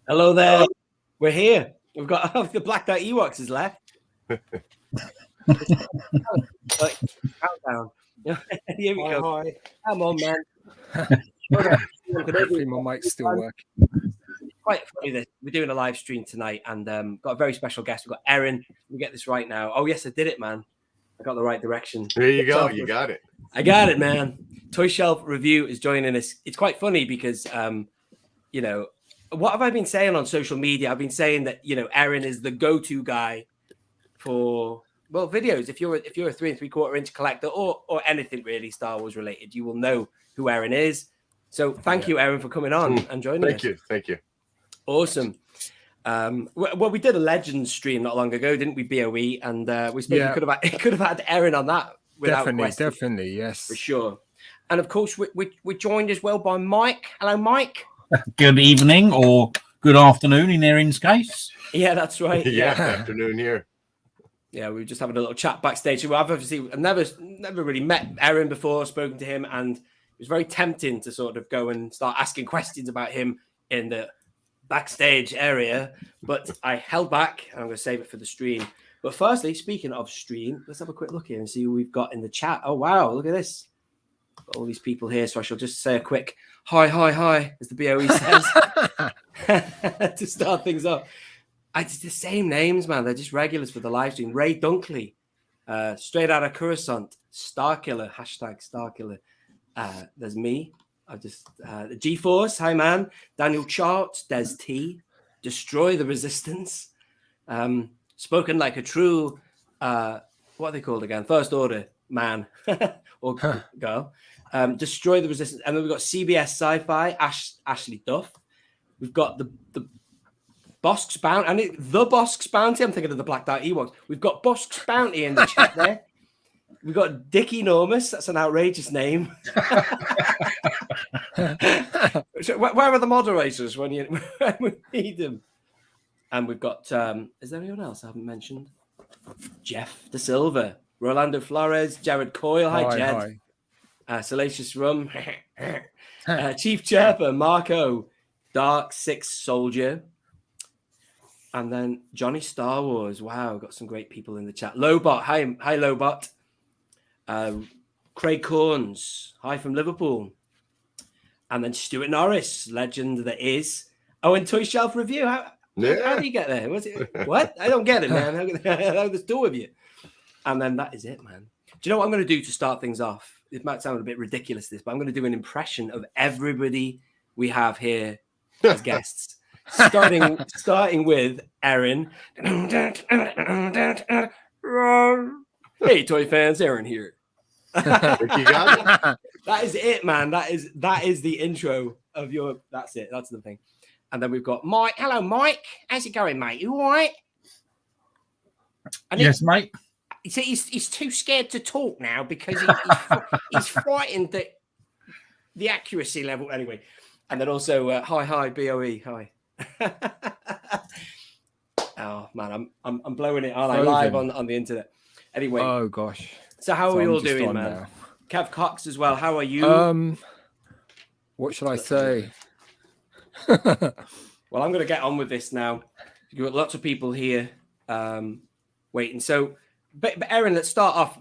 Hello there. We're here. We've got the blacked out Ewoks is left. Countdown. Here we go. Hi. Come on, man. Hopefully my mic's still working. Quite funny this. We're doing a live stream tonight and got a very special guest. We've got Erin. We get this right now. Oh, yes, I did it, man. I got the right direction. There you go. You got it. I got it, man. Toy Shelf Review is joining us. It's quite funny because, you know, what have I been saying on social media? I've been saying that, you know, Erin is the go-to guy for, well, videos. If you're a 3 3/4 inch collector or anything really Star Wars related, you will know who Erin is. So thank you, Erin, for coming on and joining us. Thank you. Awesome. Well, we did a Legends stream not long ago, didn't we, BOE? And we could have had Erin on that without question. Definitely, yes. For sure. And of course, we're joined as well by Mike. Hello, Mike. Good evening or good afternoon in Erin's case. Yeah, that's right. Yeah, afternoon here. Yeah, we were just having a little chat backstage. I've never really met Erin before, spoken to him, and it was very tempting to sort of go and start asking questions about him in the backstage area, but I held back and I'm going to save it for the stream. But firstly, speaking of stream, let's have a quick look here and see who we've got in the chat. Oh, wow, look at this. Got all these people here, so I shall just say a quick hi, as the BOE says, to start things off. It's the same names, man. They're just regulars for the live stream. Ray Dunkley, straight out of Coruscant, Starkiller, #Starkiller. There's me. The G-Force, hi, man. Daniel Chart, Des T, Destroy the Resistance. Spoken like a true, what are they called again? First Order man or girl. Destroy the Resistance. And then we've got CBS Sci-Fi, Ashley Duff. We've got the Bosk's Bounty. The Bosk's Bounty. I'm thinking of the Blacked Out Ewoks. We've got Bosk's Bounty in the chat there. We've got Dick Enormous. That's an outrageous name. Where are the moderators when we need them? And we've got, is there anyone else I haven't mentioned? Jeff De Silva, Rolando Flores, Jared Coyle. Hi, Jed. Salacious Rum. Chief Chirper, Marco, Dark Six Soldier. And then Johnny Star Wars. Wow, got some great people in the chat. Lobot. Hi, Lobot. Craig Corns. Hi from Liverpool. And then Stuart Norris, legend that is. Oh, and Toy Shelf Review. How do you get there? What? I don't get it, man. How there's two of you? And then that is it, man. Do you know what I'm going to do to start things off? It might sound a bit ridiculous, but I'm going to do an impression of everybody we have here as guests. Starting with Erin. Hey, toy fans, Erin here. You got it. That is it, man. That is the intro of your. That's it. That's the thing. And then we've got Mike. Hello, Mike. How's it going, mate? You all right? Yes, mate. He's too scared to talk now because he's frightened that the accuracy level. Anyway, and then also hi, BOE, hi. Oh man, I'm blowing it, aren't I? Live on the internet. Anyway. Oh gosh. So how are we all doing, man? Now. Kev Cox as well. How are you? What should I say? Well, I'm going to get on with this now. You've got lots of people here waiting. So, but Erin, let's start off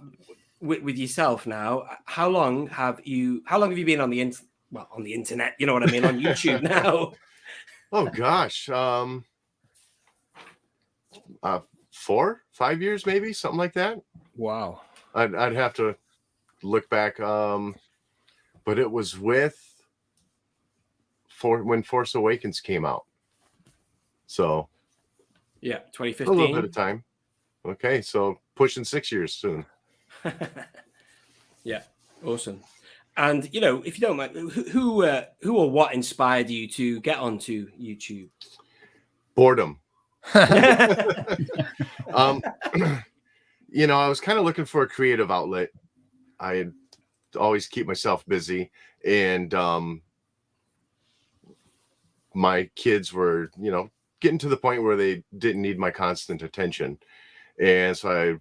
with yourself now. How long have you been on the internet? You know what I mean, on YouTube now? Oh gosh, 4, 5 years, maybe something like that. Wow. I'd have to look back, but it was when Force Awakens came out. So, yeah, 2015. A little bit of time. Okay, so pushing 6 years soon. Yeah, awesome. And you know, if you don't mind, who or what inspired you to get onto YouTube? Boredom. You know, I was kind of looking for a creative outlet. I always keep myself busy, and my kids were, you know, getting to the point where they didn't need my constant attention, and so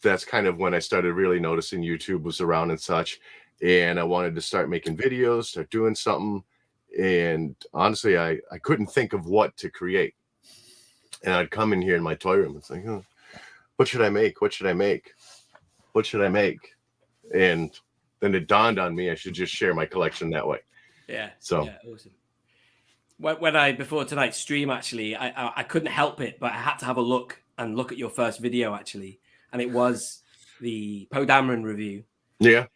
that's kind of when I started really noticing YouTube was around and such, and I wanted to start making videos, start doing something, And honestly, I couldn't think of what to create. And I'd come in here in my toy room and say, oh, what should I make? What should I make? What should I make? And then it dawned on me I should just share my collection that way. Yeah. So yeah, awesome. When I before tonight's stream, actually, I couldn't help it, but I had to have a look at your first video, actually, and it was the Poe Dameron review. yeah.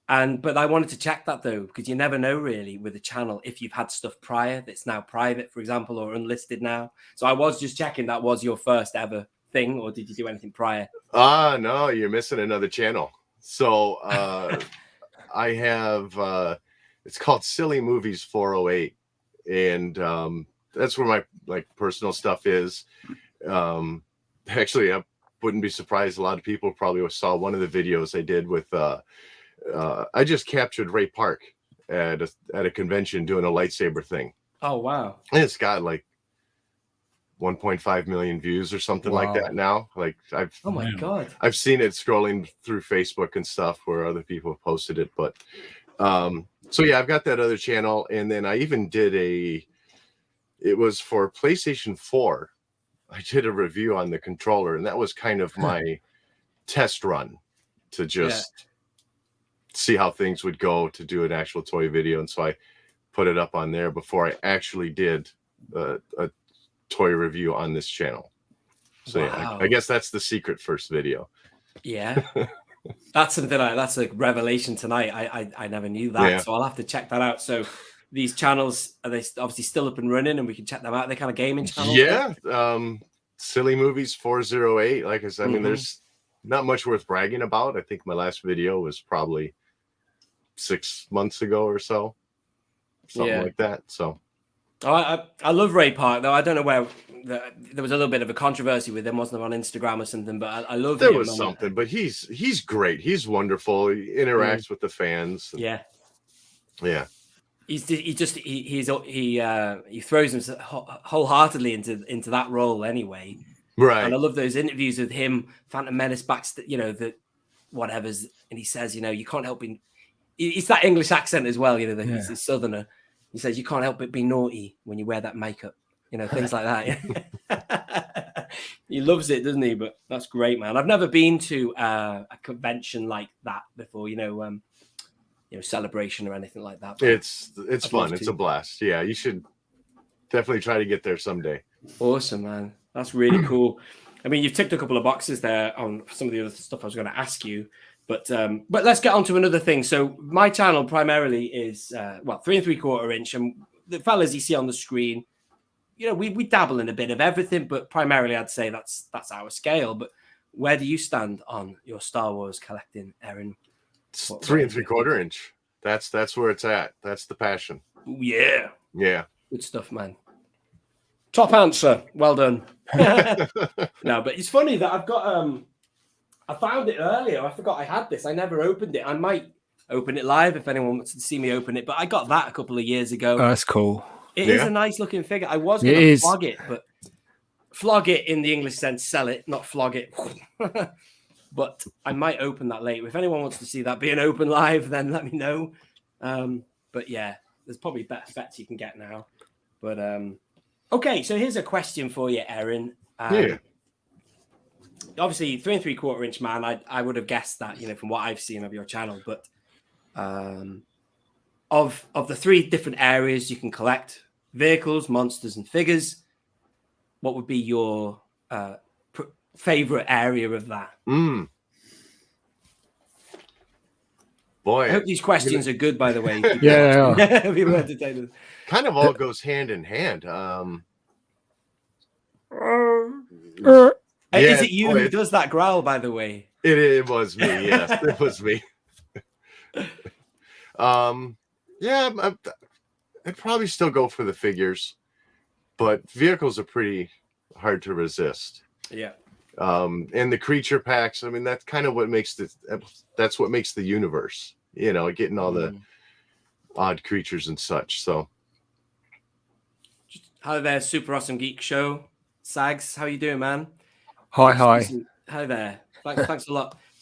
But I wanted to check that though, because you never know really with the channel if you've had stuff prior that's now private, for example, or unlisted now. So I was just checking that was your first ever thing, or did you do anything prior? No, you're missing another channel. So I have it's called Silly Movies 408, and that's where my like personal stuff is. Actually, I wouldn't be surprised. A lot of people probably saw one of the videos I did with. I just captured Ray Park at a convention doing a lightsaber thing. Oh wow! And it's got like 1.5 million views or something like that now. Like oh my god, I've seen it scrolling through Facebook and stuff where other people have posted it. But so yeah, I've got that other channel, and then I even did it was for PlayStation 4. I did a review on the controller, and that was kind of my test run to just see how things would go to do an actual toy video. And so I put it up on there before I actually did a toy review on this channel. So yeah, I guess that's the secret first video. Yeah. That's something that's a revelation tonight. I never knew that. So I'll have to check that out. So these channels, are they obviously still up and running and we can check them out? They're kind of gaming channels? Yeah. Silly Movies 408. Like I said, I mean, there's not much worth bragging about. I think my last video was probably 6 months ago or so. Something like that. So I love Ray Park, though. I don't know where there was a little bit of a controversy with him, wasn't there, on Instagram or something? But I love there was something, but he's great. He's wonderful. He interacts with the fans. Yeah. He throws himself wholeheartedly into that role anyway. Right. And I love those interviews with him, Phantom Menace the whatever's, and he says, you can't help being. It's that English accent as well, he's a southerner. He says you can't help but be naughty when you wear that makeup, things like that. He loves it, doesn't he? But that's great, man. I've never been to a convention like that before, Celebration or anything like that. It's fun. It's a blast. Yeah, you should definitely try to get there someday. Awesome, man. That's really cool. I mean, you've ticked a couple of boxes there on some of the other stuff I was going to ask you. But let's get on to another thing. So my channel primarily is 3 3/4 inch, and the fellas you see on the screen, we dabble in a bit of everything, but primarily I'd say that's our scale. But where do you stand on your Star Wars collecting, Erin? It's 3 3/4 inch. That's where it's at. That's the passion. Yeah. Good stuff, man. Top answer. Well done. No, but it's funny that I've got I found it earlier. I forgot I had this. I never opened it. I might open it live if anyone wants to see me open it. But I got that a couple of years ago. Oh, that's cool. It is a nice looking figure. I was going to flog it, but flog it in the English sense, sell it, not flog it. But I might open that later. If anyone wants to see that being open live, then let me know. But yeah, there's probably better bets you can get now. But okay, so here's a question for you, Erin. Obviously, 3 3/4 inch, man. I would have guessed that, from what I've seen of your channel. But of the 3 different areas you can collect: vehicles, monsters, and figures, what would be your favorite area of that? Boy, I hope these questions are good, by the way. Yeah. People entertained. Kind of all goes hand in hand. Is it you who does that growl, by the way? It was me. Yes, it was me. I'd probably still go for the figures, but vehicles are pretty hard to resist. Yeah. And the creature packs. I mean, that's kind of what makes that's what makes the universe. Getting all the odd creatures and such. So, hi there, Super Awesome Geek Show. Sags, how you doing, man? Hi. Hi there. Thanks a lot.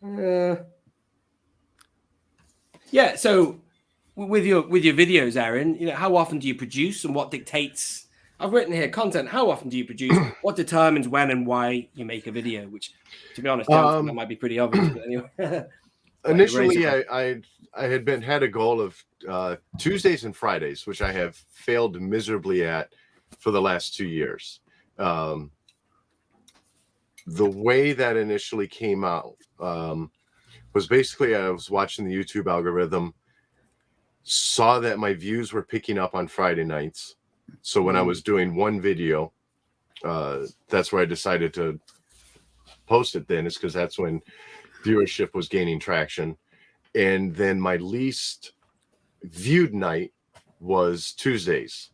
Uh, Yeah. So with your videos, Erin, you know, how often do you produce, and what dictates? I've written here content. How often do you produce? What determines when and why you make a video? Which, to be honest, that might be pretty obvious. But anyway, Initially, I had a goal of Tuesdays and Fridays, which I have failed miserably at for the last 2 years. The way that initially came out was basically I was watching the YouTube algorithm, saw that my views were picking up on Friday nights. So when I was doing one video, that's where I decided to post it then, is because that's when viewership was gaining traction. And then my least viewed night was Tuesdays.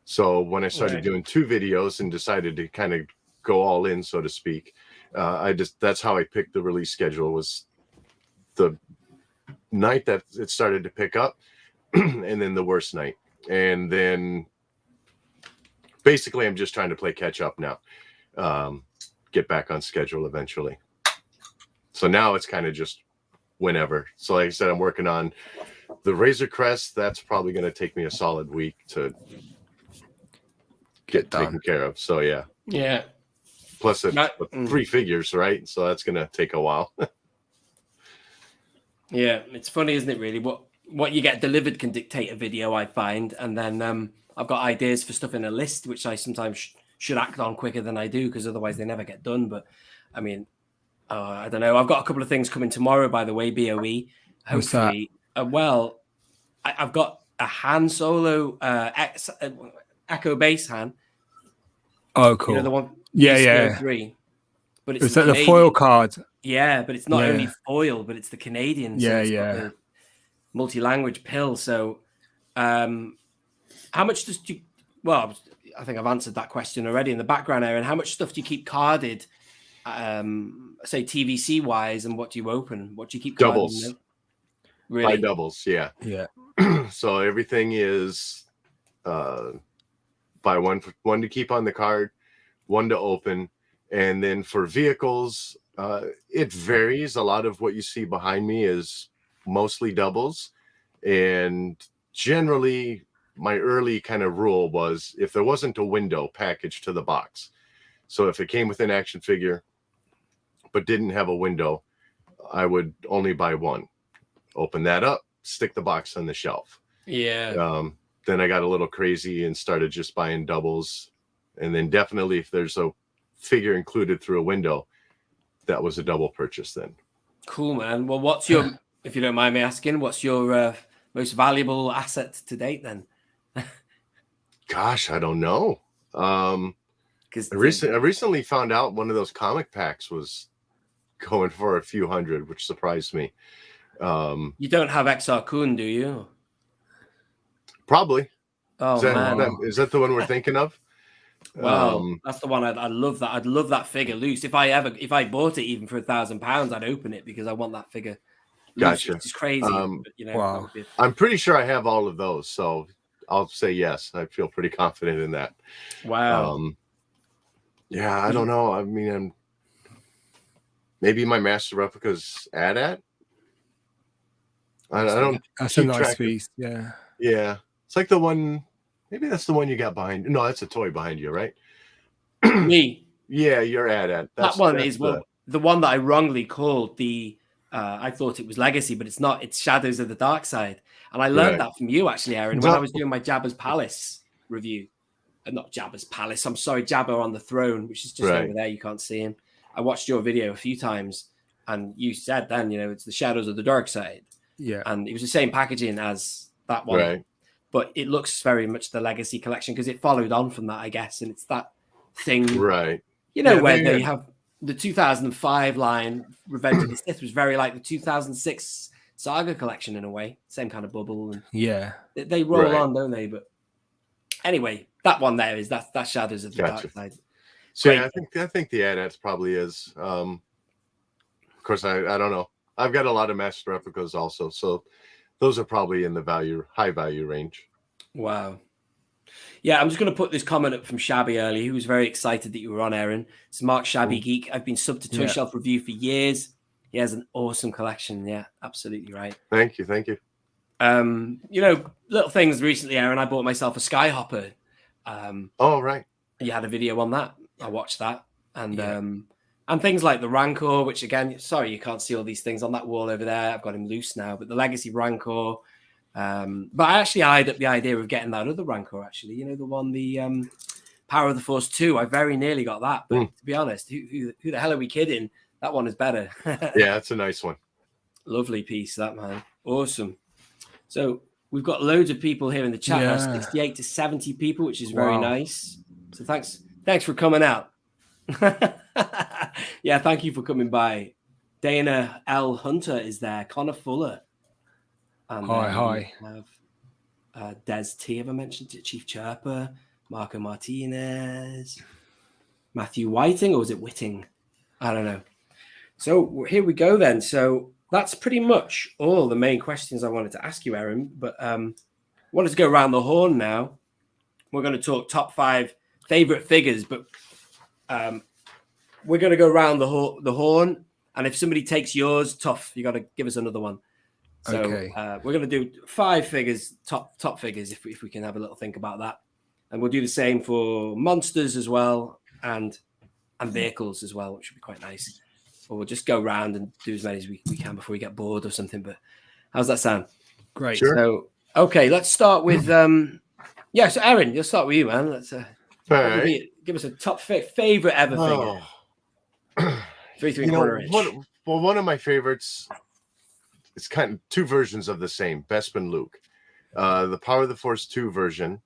So when I started doing 2 videos and decided to kind of go all in, so to speak, that's how I picked the release schedule, was the night that it started to pick up and then the worst night. And then basically I'm just trying to play catch up now, get back on schedule eventually. So now it's kind of just whenever. So like I said, I'm working on the Razor Crest. That's probably going to take me a solid week to get taken care of. So yeah. Plus it's 3 figures, right? So that's going to take a while. Yeah, it's funny, isn't it, really? What you get delivered can dictate a video, I find. And then I've got ideas for stuff in a list, which I sometimes should act on quicker than I do, because otherwise they never get done. But I mean, I don't know. I've got a couple of things coming tomorrow, by the way, BOE. Hopefully. Well, I've got a Han Solo Echo Base Han. Oh, cool. You know, the one. Yeah. 3. But it's that the foil card? Yeah, but it's not only foil, but it's the Canadian. So it's got the multi-language pill. So, how much does you? Well, I think I've answered that question already in the background, Erin. How much stuff do you keep carded? Say TVC wise, and what do you open? What do you keep? Doubles. Really? By doubles, yeah. So everything is by one to keep on the card, 1 to open, and then for vehicles, it varies. A lot of what you see behind me is mostly doubles, and generally my early kind of rule was if there wasn't a window packaged to the box. So if it came with an action figure but didn't have a window, I would only buy 1, open that up, stick the box on the shelf. Then I got a little crazy and started just buying doubles, and then definitely if there's a figure included through a window, that was a double purchase then. Cool, man. Well, what's your, if you don't mind me asking, what's your most valuable asset to date then? Gosh, I don't know. Because I recently found out one of those comic packs was going for a few hundred, which surprised me. You don't have XR Kun, do you? Probably. Oh, man. Is that the one we're thinking of? Well, that's the one. I'd love that. I'd love that figure loose. If I bought it even for £1,000, I'd open it because I want that figure loose. Gotcha. It's crazy. But, you know, wow. I'm pretty sure I have all of those, so I'll say yes. I feel pretty confident in that. Wow. Yeah, I don't know. I mean, maybe my master replicas AT-AT. I don't. That's a nice piece. Yeah. It's like the one. Maybe that's the one you got behind. No, that's a toy behind you, right? Me. Yeah, you're AT-AT. That one is the one that I wrongly called the. I thought it was Legacy, but it's not. It's Shadows of the Dark Side, and I learned that from you actually, Erin, when I was doing my Jabba's Palace review. Not Jabba's Palace. I'm sorry, Jabba on the Throne, which is just over there. You can't see him. I watched your video a few times, and you said then, you know, it's the Shadows of the Dark Side. Yeah, and it was the same packaging as that one, but it looks very much the Legacy collection because it followed on from that, I guess, and it's that thing, right? You know, where they have the 2005 line, Revenge of the Sith, was very like the 2006 Saga collection in a way, same kind of bubble, and they roll on, don't they? But anyway, that one there is that Shadows of the Dark Side. So yeah, I think the AT-ATs probably is. Of course, I don't know. I've got a lot of master replicas also, so those are probably in the high value range. Wow. Yeah, I'm just going to put this comment up from Shabby early. He was very excited that you were on, Erin. It's Mark Shabby Geek. I've been subbed to Toy Shelf Review for years. He has an awesome collection. Yeah, absolutely right. Thank you. Little things recently, Erin. I bought myself a Skyhopper. Oh, right. You had a video on that. I watched that, and things like the Rancor, which again, sorry you can't see all these things on that wall over there. I've got him loose now, but the Legacy Rancor. But I actually eyed up the idea of getting that other Rancor. Actually, the one, the Power of the Force 2. I very nearly got that, but to be honest, who the hell are we kidding? That one is better. Yeah, it's a nice one. Lovely piece, that, man. Awesome. So we've got loads of people here in the chat now, 68 to 70 people, which is very nice. So thanks for coming out. Yeah, thank you for coming by. Dana L. Hunter is there. Connor Fuller. And hi. We have Des T, have I mentioned it? Chief Chirper, Marco Martinez, Matthew Whiting, or was it Whiting? I don't know. So here we go then. So that's pretty much all the main questions I wanted to ask you, Erin. But I wanted to go around the horn now. We're going to talk top 5 favorite figures, but we're going to go around the horn. And if somebody takes yours, tough. You got to give us another one. So we're going to do 5 figures, top figures, if we can have a little think about that. And we'll do the same for monsters as well, and vehicles as well, which would be quite nice. Or we'll just go round and do as many as we can before we get bored or something. But how's that sound? Great. Sure. So, okay, let's start with so Erin, let's start with you, man. Let's give us a top favorite ever figure. 3 quarter inch. One of my favorites. It's kind of 2 versions of the same. Bespin Luke, the Power of the Force 2 version.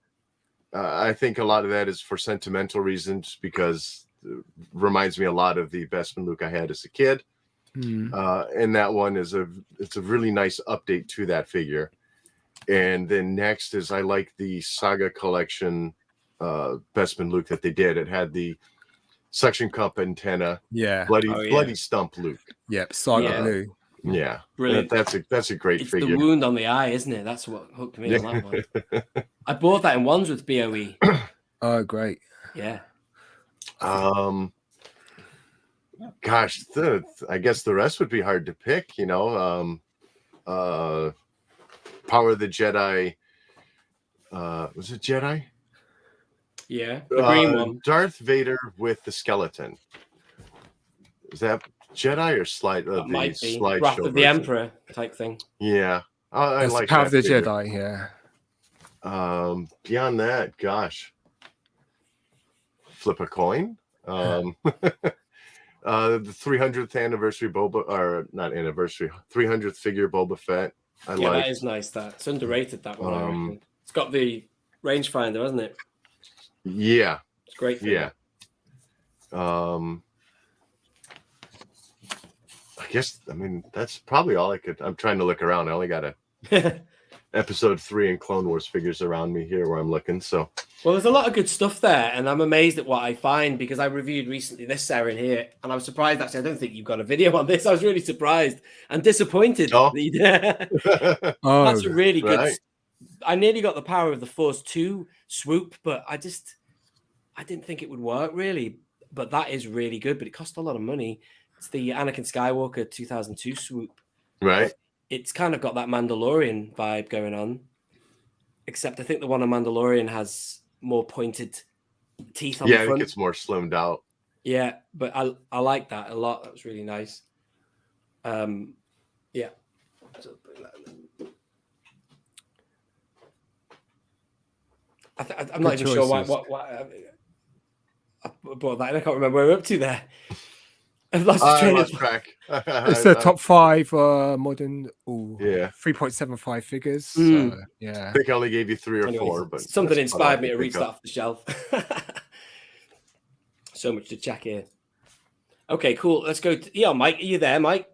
I think a lot of that is for sentimental reasons because it reminds me a lot of the Bespin Luke I had as a kid. And that one it's a really nice update to that figure. And then next is I like the Saga Collection Bespin Luke that they did. It had the suction cup antenna. Yeah. Bloody stump Luke. Yep. Saga Blue. Yeah. Brilliant. That's a great figure. It's the wound on the eye, isn't it? That's what hooked me on that one. I bought that in ones with BOE. Oh, great. Yeah. Gosh, I guess the rest would be hard to pick, Power of the Jedi. Was it Jedi? Yeah, the green one. Darth Vader with the skeleton. Is that Jedi or slide? That might be slide Wrath of the Emperor type thing. Yeah, I like Power that of the figure. Jedi. Yeah. Beyond that, gosh, flip a coin. The 300th anniversary Boba, or not anniversary, 300th figure Boba Fett. That is nice. It's underrated, that one. I reckon. It's got the rangefinder, hasn't it? Yeah, it's great figure. Yeah. That's probably all I could. I'm trying to look around. I only got episode 3 and Clone Wars figures around me here where I'm looking. So, well, there's a lot of good stuff there, and I'm amazed at what I find because I reviewed recently this Erin here, and I was surprised. Actually, I don't think you've got a video on this. I was really surprised and disappointed. That's a really good. Right. I nearly got the Power of the Force 2 swoop, but I didn't think it would work really. But that is really good. But it cost a lot of money. It's the Anakin Skywalker 2002 swoop. Right. It's kind of got that Mandalorian vibe going on, except I think the one on Mandalorian has more pointed teeth on the front. I think it's more slimmed out. Yeah, but I like that a lot. That was really nice. Yeah. I'm not even sure why. I brought that in. I can't remember where we're up to there. I've lost track. It's the top 5 modern 3.75 figures. So, I think I only gave you 3 or 4, but something inspired me to reach that off the shelf. So much to check here. Okay, cool. Let's go to Mike. Are you there, Mike?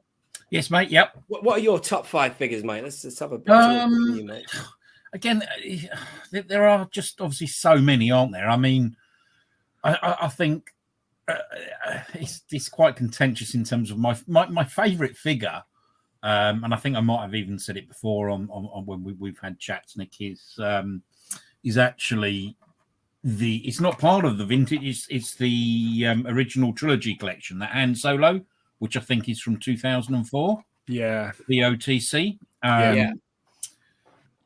Yes, mate. Yep. What are your top 5 figures, mate? Let's have a bit of you, mate. Again, there are just obviously so many, aren't there? I mean, I think it's quite contentious in terms of my favourite figure, and I think I might have even said it before on when we've had chats, Nick, is actually it's not part of the vintage, it's the original trilogy collection, that Han Solo which I think is from 2004. Yeah. The OTC. Yeah.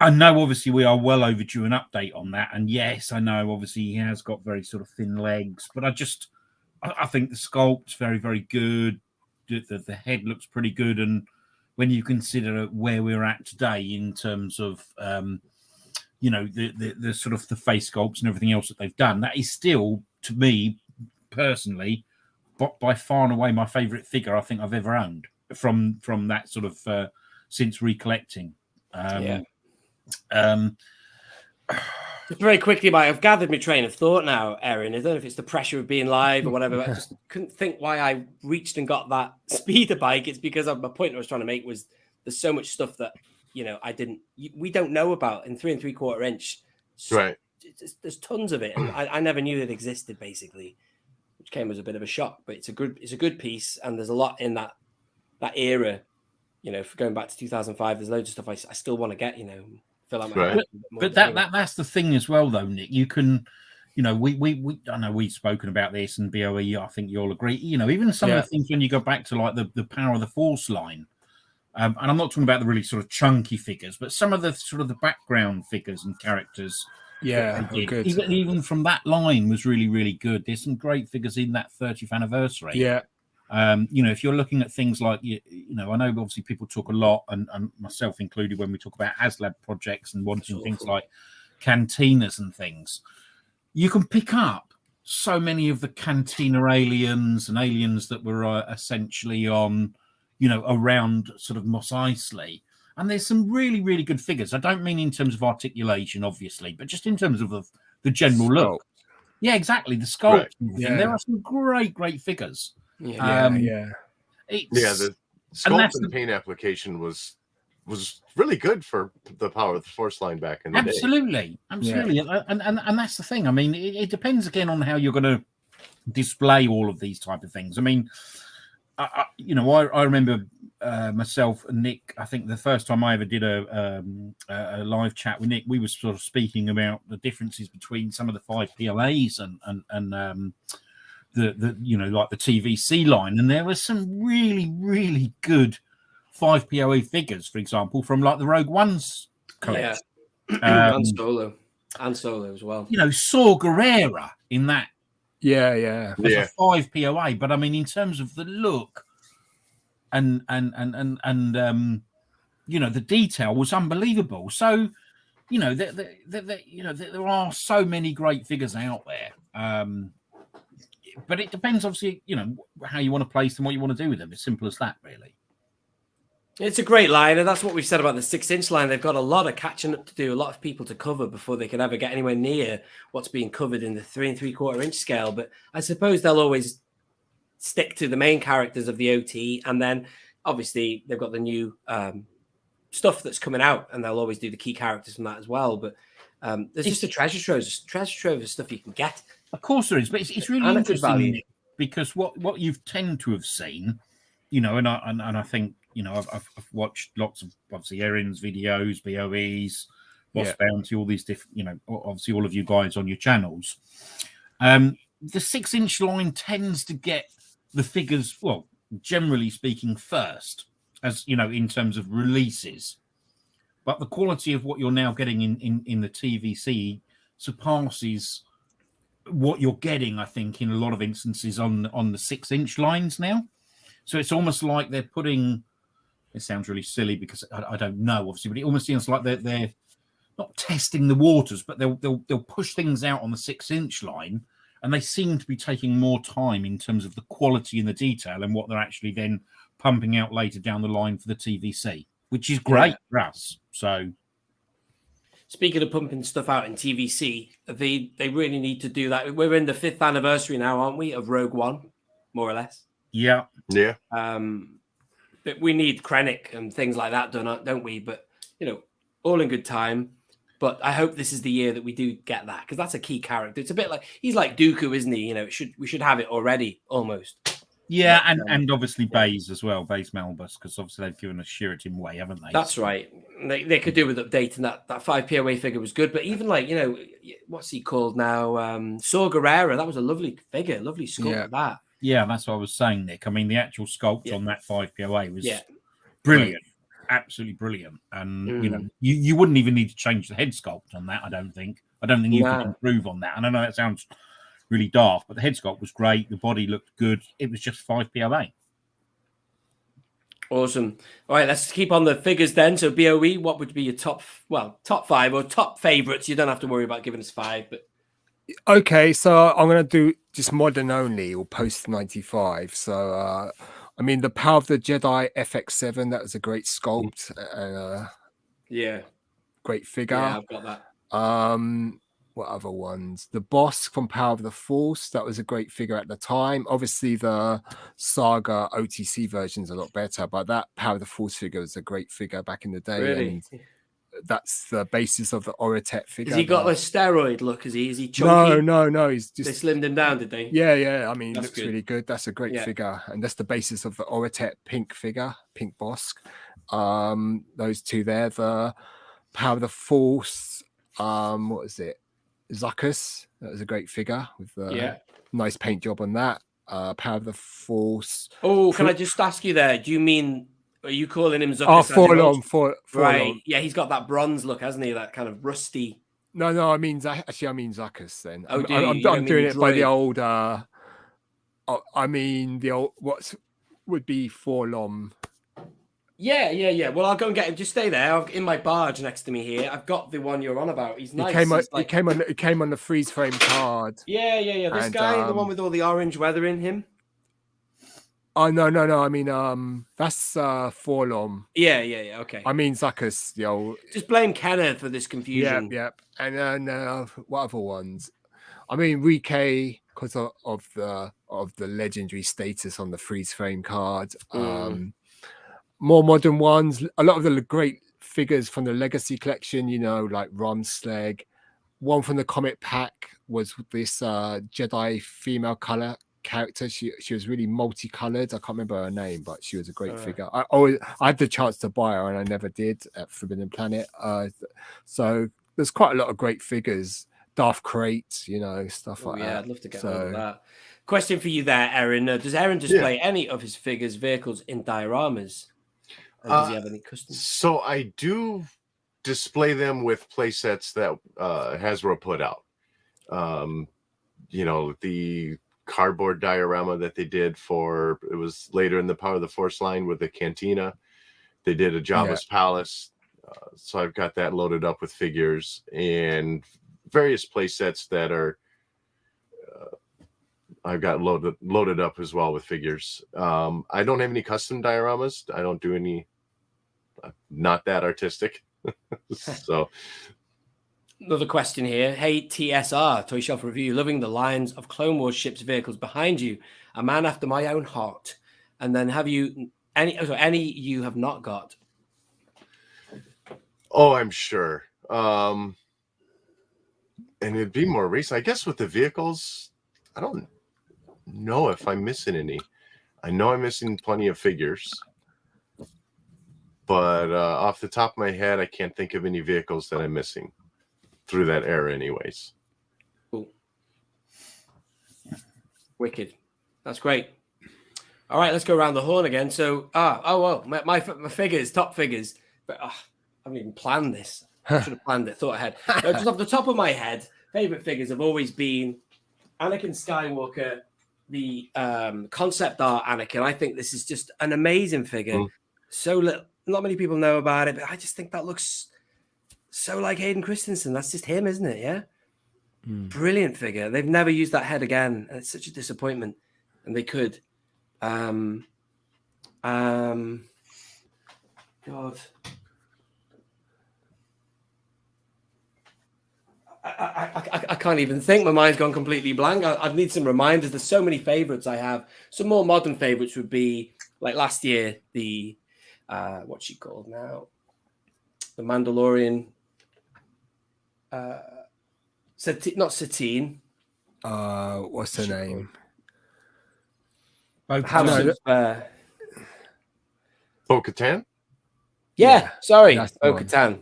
I know, obviously, we are well overdue an update on that. And yes, I know, obviously, he has got very sort of thin legs, but I think the sculpt's very, very good. The head looks pretty good. And when you consider where we're at today in terms of, the sort of the face sculpts and everything else that they've done, that is still, to me personally, by far and away my favorite figure I think I've ever owned from that sort of since recollecting. Just very quickly, Mike, I've gathered my train of thought now, Erin. I don't know if it's the pressure of being live or whatever. I just couldn't think why I reached and got that speeder bike. It's because my point I was trying to make was there's so much stuff that we don't know about in 3 3/4 inch. Right. There's tons of it, and I never knew it existed, basically, which came as a bit of a shock. But it's a good piece, and there's a lot in that era. For going back to 2005, there's loads of stuff I still want to get. Fill out my but that's the thing as well, though, Nick. You can, we I know we've spoken about this, and BOE, I think you'll agree. Even some of the things when you go back to like the Power of the Force line. And I'm not talking about the really sort of chunky figures, but some of the sort of the background figures and characters. Yeah, good. Even from that line was really, really good. There's some great figures in that 30th anniversary. Yeah. If you're looking at things like, I know obviously people talk a lot, and myself included, when we talk about HasLab projects and wanting things like cantinas and things, you can pick up so many of the cantina aliens and aliens that were essentially on, around sort of Mos Eisley. And there's some really, really good figures. I don't mean in terms of articulation, obviously, but just in terms of the general look. Yeah, exactly. The sculpt. Right. Yeah. There are some great, great figures. The sculpt and paint application was really good for the Power of the Force line back in the day. Absolutely. Yeah. And that's the thing. I mean, it depends again on how you're going to display all of these type of things. I mean, I remember myself and Nick, I think the first time I ever did a live chat with Nick, we were sort of speaking about the differences between some of the 5 PLAs and the like the TVC line, and there were some really, really good 5 POE figures, for example, from like the Rogue One's collection. And Solo as well. Saw Gerrera in that. Yeah. As a 5 POA, but I mean, in terms of the look and the detail was unbelievable. So, there are so many great figures out there. But it depends, obviously, how you want to place them, what you want to do with them. As simple as that, really. It's a great line, and that's what we've said about the 6-inch line. They've got a lot of catching up to do, a lot of people to cover before they can ever get anywhere near what's being covered in the 3 3/4 inch scale. But I suppose they'll always stick to the main characters of the OT, and then obviously they've got the new stuff that's coming out, and they'll always do the key characters from that as well. But there's just a treasure trove of stuff you can get. Of course there is, but it's really interesting because what you've tend to have seen, and I think. I've watched lots of obviously ERIN'S videos, BOEs, Boss Bounty, all these different, obviously all of you guys on your channels. The 6-inch line tends to get the figures, well, generally speaking, first, as in terms of releases. But the quality of what you're now getting in the TVC surpasses what you're getting, I think, in a lot of instances on the 6-inch lines now. So it's almost like they're putting. It sounds really silly because I don't know, obviously, but it almost seems like they're not testing the waters, but they'll push things out on the 6-inch line, and they seem to be taking more time in terms of the quality and the detail and what they're actually then pumping out later down the line for the TVC, which is great for us. So, speaking of pumping stuff out in TVC, they really need to do that. We're in the 5th anniversary now, aren't we, of Rogue One, more or less? Yeah. But we need Krennic and things like that done, don't we? But, all in good time. But I hope this is the year that we do get that, because that's a key character. It's a bit like, he's like Dooku, isn't he? We should have it already, almost. Yeah, and obviously Baze as well, Baze Malbus, because obviously they've given us Sheraton way, haven't they? That's right. They could do with updating that 5 POA figure was good. But even like, what's he called now? Saw Gerrera, that was a lovely figure, lovely sculpt of that. Yeah, that's what I was saying, Nick. I mean, the actual sculpt on that 5POA was brilliant, absolutely brilliant. And you know, you wouldn't even need to change the head sculpt on that. I don't think you could improve on that. And I know that sounds really daft, but the head sculpt was great. The body looked good. It was just 5POA. Awesome. All right, let's keep on the figures then. So BOE, what would be your top 5 or top favorites? You don't have to worry about giving us 5, but okay, so I'm gonna do just modern only or post 95. So I mean, the Power of the Jedi FX7, that was a great sculpt and great figure. Yeah, I've got that. What other ones? The boss from Power of the Force, that was a great figure at the time. Obviously, the Saga OTC version's a lot better, but that Power of the Force figure was a great figure back in the day. Really? And that's the basis of the Oratet figure. Has he got a steroid look? Is he chunky? No. He's just... They slimmed him down, did they? Yeah. I mean, That's looks good. really good. That's a great figure. And that's the basis of the Oratet pink figure, pink Bosk. Those two there. The Power of the Force, what is it? Zuckus. That was a great figure with the nice paint job on that. Power of the Force. Oh, can I just ask you there? Do you mean, are you calling him Zuckus? Oh, Forlorn. Right. Yeah, he's got that bronze look, hasn't he? That kind of rusty. No, I mean Zuckus then. Oh, I'm doing it by the old I mean the old would be Forlorn. Yeah. Well, I'll go and get him. Just stay there. In my barge next to me here. I've got the one you're on about. He's nice. He came on the freeze frame card. Yeah. This guy, the one with all the orange weather in him. Oh no. I mean, that's Forlorn. Yeah. Okay. I mean Zuckus, the old. Just blame Kenneth for this confusion. Yep. And then what other ones? I mean, Rike, because of the legendary status on the freeze frame card. More modern ones, a lot of the great figures from the Legacy collection, you know, like Romsleg. One from the comic pack was this Jedi female color character. She was really multicolored. I can't remember her name, but she was a great figure. I had the chance to buy her and I never did at Forbidden Planet. So there's quite a lot of great figures. Darth Crate, you know, stuff like that. Yeah, I'd love to get hold of that. Question for you there, Erin. Does Erin display any of his figures, vehicles in dioramas? Or does he have any custom? So I do display them with playsets that Hasbro put out. You know, the cardboard diorama that they did for, it was later in the Power of the Force line with the Cantina. They did a Jabba's Palace. So I've got that loaded up with figures and various playsets that are I've got loaded up as well with figures. I don't have any custom dioramas. I don't do any. Not that artistic. So another question here. Hey TSR, Toy Shelf Review, loving the lines of Clone Wars ships vehicles behind you. A man after my own heart. And then have you any you have not got? Oh, I'm sure. And it'd be more recent. I guess with the vehicles, I don't know if I'm missing any. I know I'm missing plenty of figures. But off the top of my head, I can't think of any vehicles that I'm missing through that era anyways. Cool. Wicked. That's great. All right, let's go around the horn again. So, my figures, top figures. But I haven't even planned this. I should have planned it, thought ahead. Just off the top of my head, favorite figures have always been Anakin Skywalker, the concept art Anakin. I think this is just an amazing figure. So little. Not many people know about it, but I just think that looks so like Hayden Christensen. That's just him, isn't it? Yeah. Brilliant figure. They've never used that head again. And it's such a disappointment. And they could. God. I can't even think. My mind's gone completely blank. I need some reminders. There's so many favorites I have. Some more modern favorites would be like last year, the what's she called now? The Mandalorian. Not Satine. What's her name? Bo-Katan? Yeah, sorry. Bo-Katan.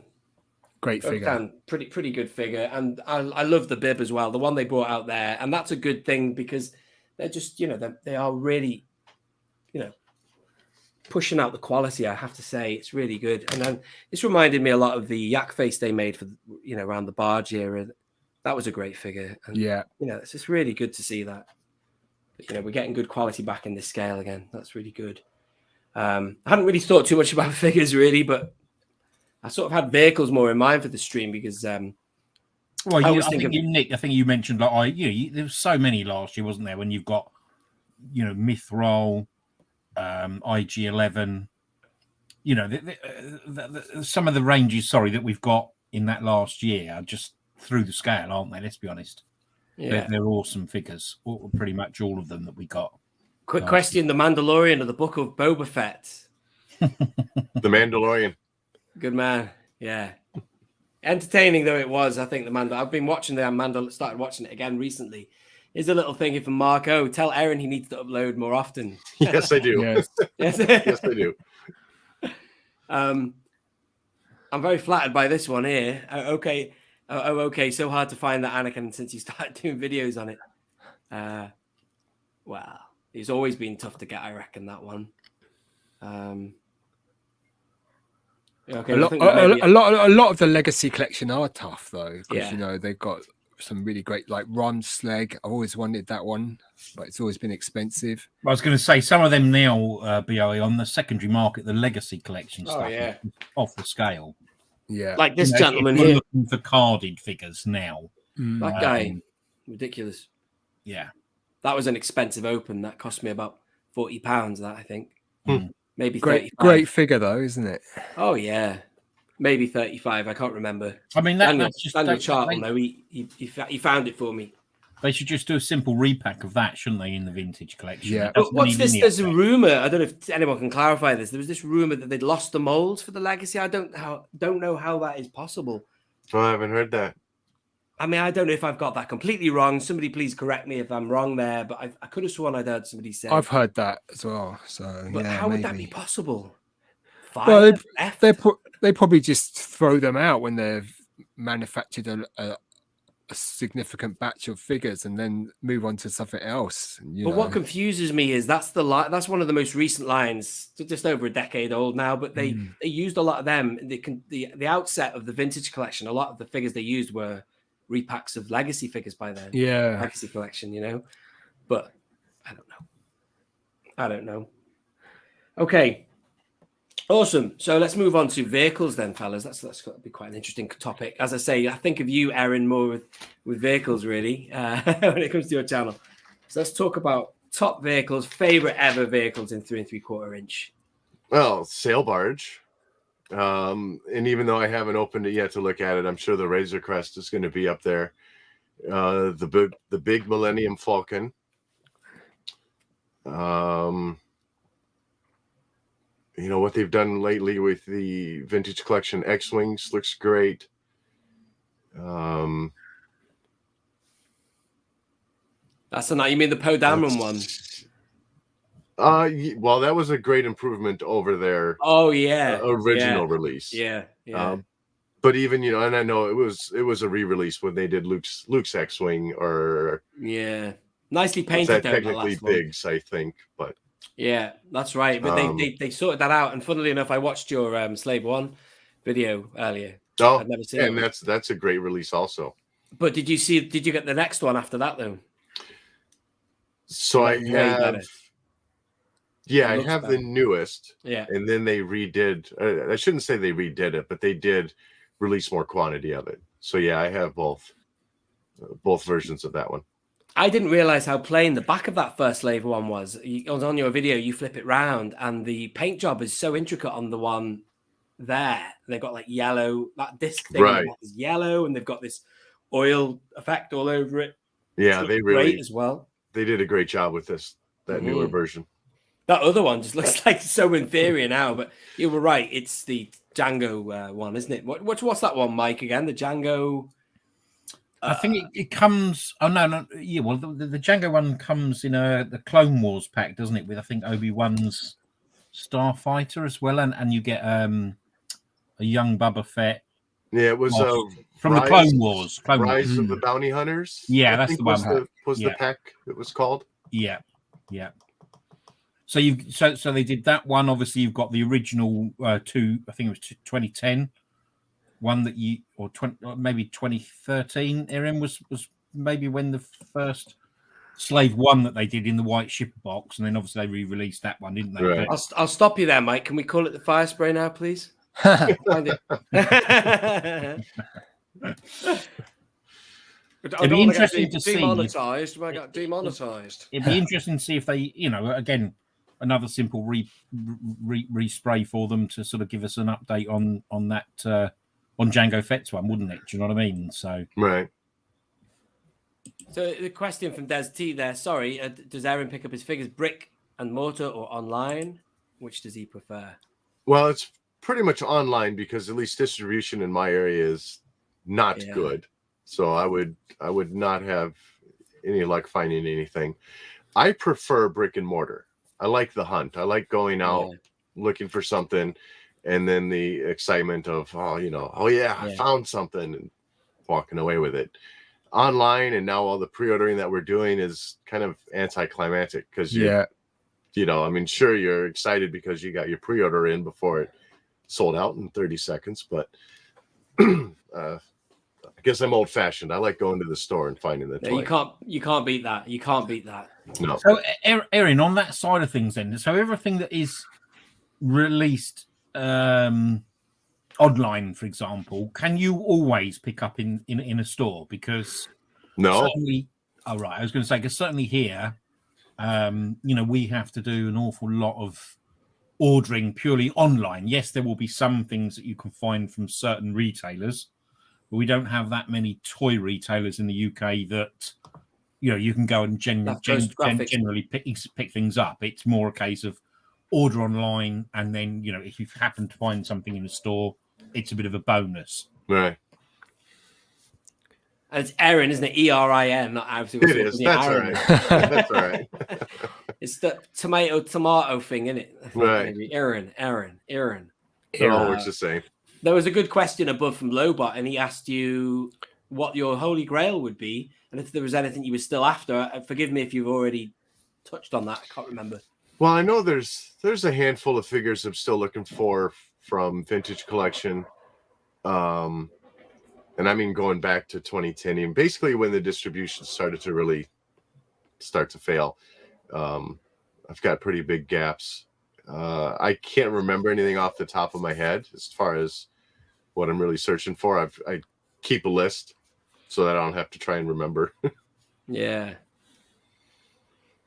Great figure. Pretty good figure. And I love the bib as well, the one they brought out there. And that's a good thing because they're just, they are really, pushing out the quality. I have to say, it's really good. And then this reminded me a lot of the yak face they made for, around the barge era. That was a great figure. And, it's just really good to see that. But, we're getting good quality back in this scale again. That's really good. I hadn't really thought too much about figures really, but I sort of had vehicles more in mind for the stream because, well, I think you mentioned like there was so many last year, wasn't there? When you've got, Mithril, IG-11, some of the ranges, that we've got in that last year are just through the scale, aren't they? Let's be honest. Yeah, they're awesome figures. Pretty much all of them that we got. Quick question: the Mandalorian of the book of Boba Fett. The Mandalorian. Good man. Yeah. Entertaining though it was, I think I've been watching started watching it again recently. Here's a little thing from Mark O. Tell Erin he needs to upload more often. Yes, I do. Yes. Yes, I do. I'm very flattered by this one here. O.O.K. So hard to find that Anakin since you started doing videos on it. Well, it's always been tough to get, I reckon, that one. Okay, a lot of the legacy collection are tough though, because they've got some really great, like Ron Sleg. I've always wanted that one, but it's always been expensive. I was going to say some of them now, BOE on the secondary market, the legacy collection stuff, is off the scale. Yeah, like this gentleman here, looking for carded figures now. That guy, ridiculous. Yeah, that was an expensive open. That cost me about £40. That I think. Maybe great figure though, isn't it? Oh yeah, maybe 35. I can't remember. I mean, that's just Daniel Charlton. No, he found it for me. They should just do a simple repack of that, shouldn't they, in the vintage collection? Yeah. What's this? There's a rumor. I don't know if anyone can clarify this. There was this rumor that they'd lost the molds for the legacy. I don't know how that is possible. Oh, I haven't heard that. I mean, I don't know if I've got that completely wrong. Somebody please correct me if I'm wrong there, but I could have sworn I'd heard somebody say. I've heard that as well. So, but how would that be possible? Well, they probably just throw them out when they've manufactured a significant batch of figures and then move on to something else. But what confuses me is that's one of the most recent lines, just over a decade old now. But they used a lot of them. The outset of the vintage collection, a lot of the figures they used were repacks of legacy figures by then. Yeah, legacy collection, But I don't know. Okay. Awesome. So let's move on to vehicles then, fellas. That's got to be quite an interesting topic. As I say, I think of you, Erin, more with vehicles, really, when it comes to your channel. So let's talk about top vehicles, favorite ever vehicles in 3 3/4 inch. Well, sail barge. And even though I haven't opened it yet to look at it, I'm sure the Razor Crest is going to be up there. The big Millennium Falcon. What they've done lately with the vintage collection X-Wings looks great. That's you mean the Poe Dameron one? Well, that was a great improvement over their original release. Yeah. But even and I know it was a re-release when they did Luke's X-Wing or nicely painted. Technically Biggs, I think, but. Yeah, that's right. But they sorted that out. And funnily enough, I watched your Slave One video earlier. Oh, I'd never seen and it. that's a great release also. But did you get the next one after that though? So I have the newest. Yeah. And then they redid. I shouldn't say they redid it, but they did release more quantity of it. So yeah, I have both versions of that one. I didn't realize how plain the back of that first Slave One was. It was on your video. You flip it round, and the paint job is so intricate on the one there. They've got like yellow, that disc thing is yellow, and they've got this oil effect all over it. Yeah, they really great as well. They did a great job with that newer version. That other one just looks like so inferior now, but you were right. It's the Django one, isn't it? What's that one, Mike? Again, the Django. I think it comes. Oh no, yeah. Well, the Django one comes in the Clone Wars pack, doesn't it? With I think Obi-Wan's Starfighter as well, and you get a young Boba Fett. Yeah, it was from the Clone Wars. Rise of the Bounty Hunters. Yeah, that's the one. Was the pack it was called? Yeah. So so they did that one. Obviously, you've got the original two. I think it was 2010 one that or maybe 2013. Erin was maybe when the first Slave one that they did in the white shipper box, and then obviously they re-released that one, didn't they? Right. I'll stop you there, Mike. Can we call it the fire spray now, please? Find it. It'd be interesting to see. Demonetized. I got demonetized. It'd be interesting to see if they, again, another simple respray for them to sort of give us an update on that on Jango Fett's one, wouldn't it? Do you know what I mean? So Right. So the question from Des T there. Sorry, does Erin pick up his figures brick and mortar or online? Which does he prefer? Well, it's pretty much online because at least distribution in my area is not good. So I would not have any luck finding anything. I prefer brick and mortar. I like the hunt. I like going out looking for something, and then the excitement of I found something and walking away with it. Online and now all the pre-ordering that we're doing is kind of anticlimactic because sure, you're excited because you got your pre-order in before it sold out in 30 seconds, but I guess I'm old-fashioned. I like going to the store and finding the toy. You can't beat that. You can't beat that. No. So Erin, on that side of things then, so everything that is released online, for example, can you always pick up in a store? Because certainly, I was going to say, because certainly here, we have to do an awful lot of ordering purely online. Yes, there will be some things that you can find from certain retailers, but we don't have that many toy retailers in the UK that you can go and generally pick things up. It's more a case of order online, and then if you happen to find something in a store, it's a bit of a bonus. Right. And it's Erin, isn't it? ERIN, not obviously. It is. That's all right. That's all right. It's the tomato thing, isn't it? Right. Maybe. Erin. It all works the same. There was a good question above from Lobot, and he asked you what your holy grail would be, and if there was anything you were still after. Forgive me if you've already touched on that. I can't remember. Well, I know there's a handful of figures I'm still looking for from Vintage Collection. And I mean, going back to 2010, and basically when the distribution started to really start to fail, I've got pretty big gaps. I can't remember anything off the top of my head as far as what I'm really searching for. I keep a list so that I don't have to try and remember. Yeah.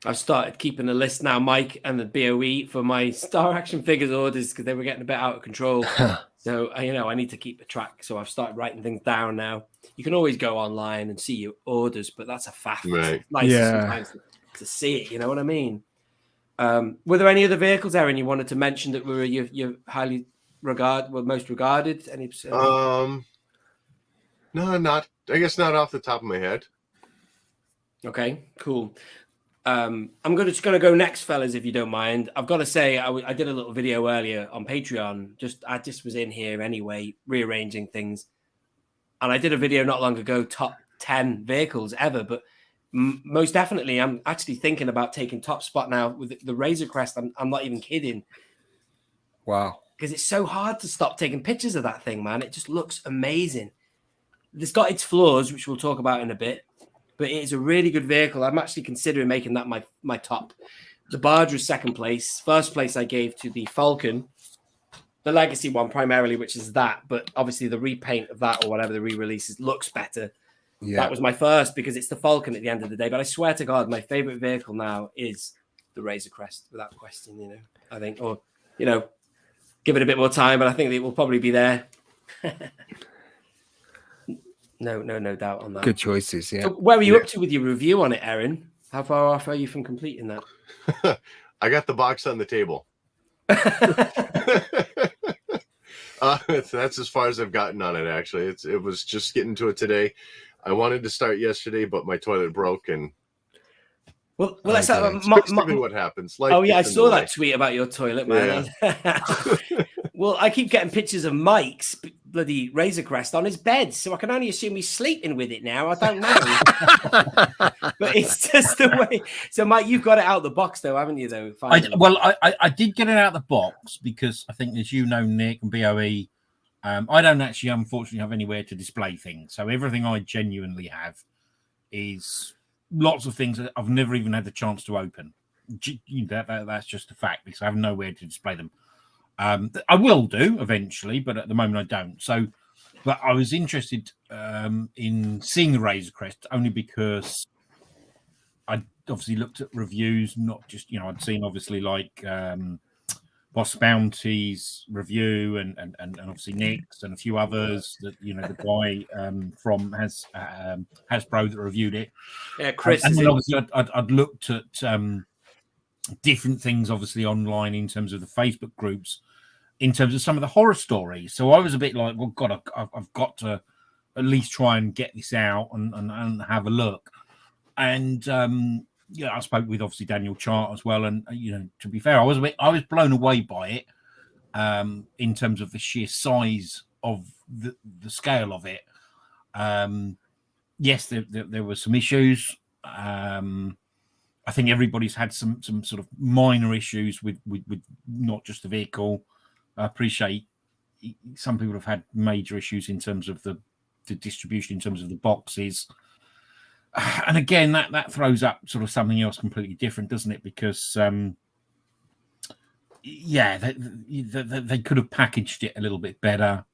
I've started keeping a list now, Mike, and the BOE for my Star Action Figures orders because they were getting a bit out of control. So, I need to keep a track. So I've started writing things down now. You can always go online and see your orders, but that's a faff. Right. It's nice sometimes to see it. You know what I mean? Were there any other vehicles, Erin, you wanted to mention that were your highly most regarded? Any? No, not. I guess not off the top of my head. Okay, cool. I'm just going to go next, fellas, if you don't mind. I've got to say, I did a little video earlier on Patreon. I just was in here anyway, rearranging things. And I did a video not long ago, top 10 vehicles ever. But most definitely, I'm actually thinking about taking top spot now with the Razor Crest. I'm not even kidding. Wow. Because it's so hard to stop taking pictures of that thing, man. It just looks amazing. It's got its flaws, which we'll talk about in a bit. But it is a really good vehicle. I'm actually considering making that my top. The Barge was second place. First place I gave to the Falcon, the Legacy one primarily, which is that. But obviously the repaint of that or whatever the re-releases looks better. Yeah. That was my first because it's the Falcon at the end of the day. But I swear to God, my favorite vehicle now is the Razor Crest, without question. I think, or give it a bit more time, but I think it will probably be there. No doubt on that. Good choices, yeah. So where were you up to with your review on it, Erin? How far off are you from completing that? I got the box on the table. That's as far as I've gotten on it, actually. It was just getting to it today. I wanted to start yesterday, but my toilet broke, and well, let's have what happens. Life I saw that tweet about your toilet, man. Yeah. Well, I keep getting pictures of Mike's bloody Razor Crest on his bed, so I can only assume he's sleeping with it now. I don't know, but it's just the way. So, Mike, you've got it out of the box, though, haven't you? Though, I did get it out of the box because I think, as you know, Nick and BOE, I don't actually, unfortunately, have anywhere to display things. So everything I genuinely have is lots of things that I've never even had the chance to open. That's just a fact because I have nowhere to display them. I will do eventually, but at the moment I don't. So, but I was interested in seeing the Razor Crest only because I obviously looked at reviews, not just, I'd seen obviously like Boss Bounty's review and obviously Nick's and a few others that, the guy from Hasbro that reviewed it. Yeah, Chris. And then obviously I'd looked at different things obviously online in terms of the Facebook groups, in terms of some of the horror stories. So I was a bit like, well, God, I've got to at least try and get this out and have a look. And I spoke with obviously Daniel Chart as well. And to be fair, I was blown away by it in terms of the sheer size of the scale of it. Yes, there were some issues. I think everybody's had some sort of minor issues with not just the vehicle. I appreciate some people have had major issues in terms of the distribution, in terms of the boxes. And again, that throws up sort of something else completely different, doesn't it? Because they could have packaged it a little bit better.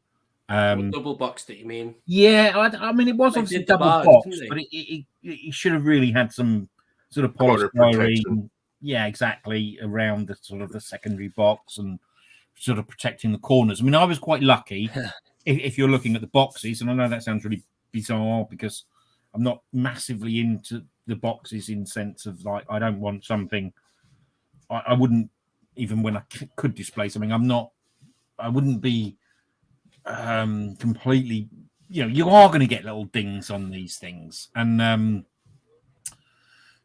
Double boxed it, you mean? Yeah, I mean it was obviously double boxed, but it should have really had some sort of polystyrene, yeah, exactly, around the sort of the secondary box and sort of protecting the corners. I mean, I was quite lucky if you're looking at the boxes, and I know that sounds really bizarre because I'm not massively into the boxes in sense of like I don't want something. I wouldn't even when I could display something. I wouldn't be completely. You are going to get little dings on these things, and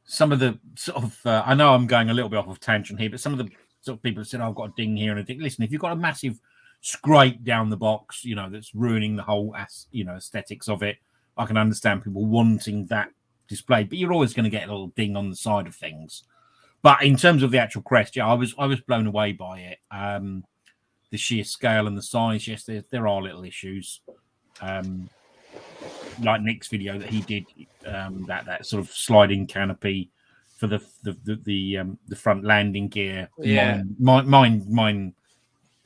some of the sort of I know I'm going a little bit off of tangent here, but some of the sort of people have said, "Oh, I've got a ding here and a ding." Listen, if you've got a massive scrape down the box, that's ruining the whole aesthetics of it, I can understand people wanting that displayed, but you're always going to get a little ding on the side of things. But in terms of the actual crest, yeah, I was blown away by it. The sheer scale and the size, yes, there are little issues. Like Nick's video that he did, that sort of sliding canopy for the front landing gear. Yeah, mine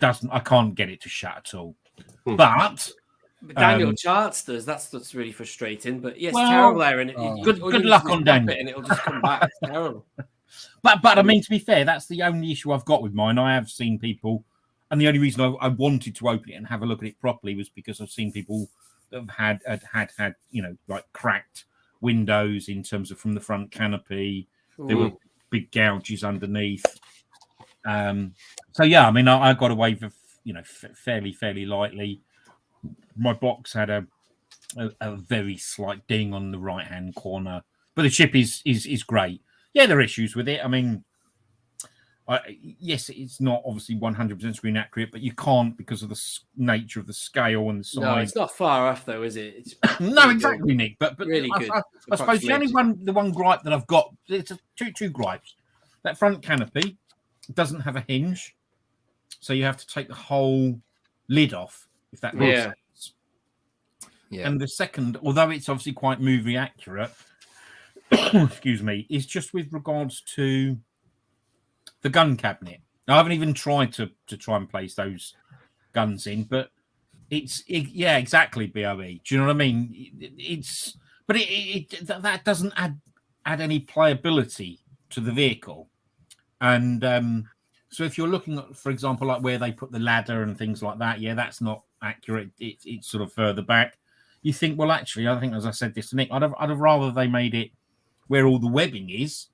doesn't. I can't get it to shut at all. But Daniel Charts does. That's really frustrating. But yes, well, terrible, Erin. Good luck on Daniel, and it'll just come back. It's terrible. But I mean, to be fair, that's the only issue I've got with mine. I have seen people, and the only reason I wanted to open it and have a look at it properly was because I've seen people that have had like cracked windows in terms of from the front canopy. There were big gouges underneath. So yeah, I mean, I got away with fairly lightly. My box had a very slight ding on the right hand corner, but the chip is great. Yeah, there are issues with it. I mean, yes, it's not obviously 100% screen accurate, but you can't because of the nature of the scale and the size. No, it's not far off though, is it? It's no, exactly, Nick. But really good. I suppose the one gripe that I've got, it's two gripes. That front canopy doesn't have a hinge, so you have to take the whole lid off, if that makes sense. Yeah. And the second, although it's obviously quite movie accurate, excuse me, is just with regards to the gun cabinet. Now, I haven't even tried to try and place those guns in, but yeah, exactly, BOE. Do you know what I mean? But that doesn't add any playability to the vehicle. And so if you're looking at, for example, like where they put the ladder and things like that, yeah, that's not accurate. It's sort of further back. You think, well, actually, I think, as I said this to Nick, I'd have rather they made it where all the webbing is.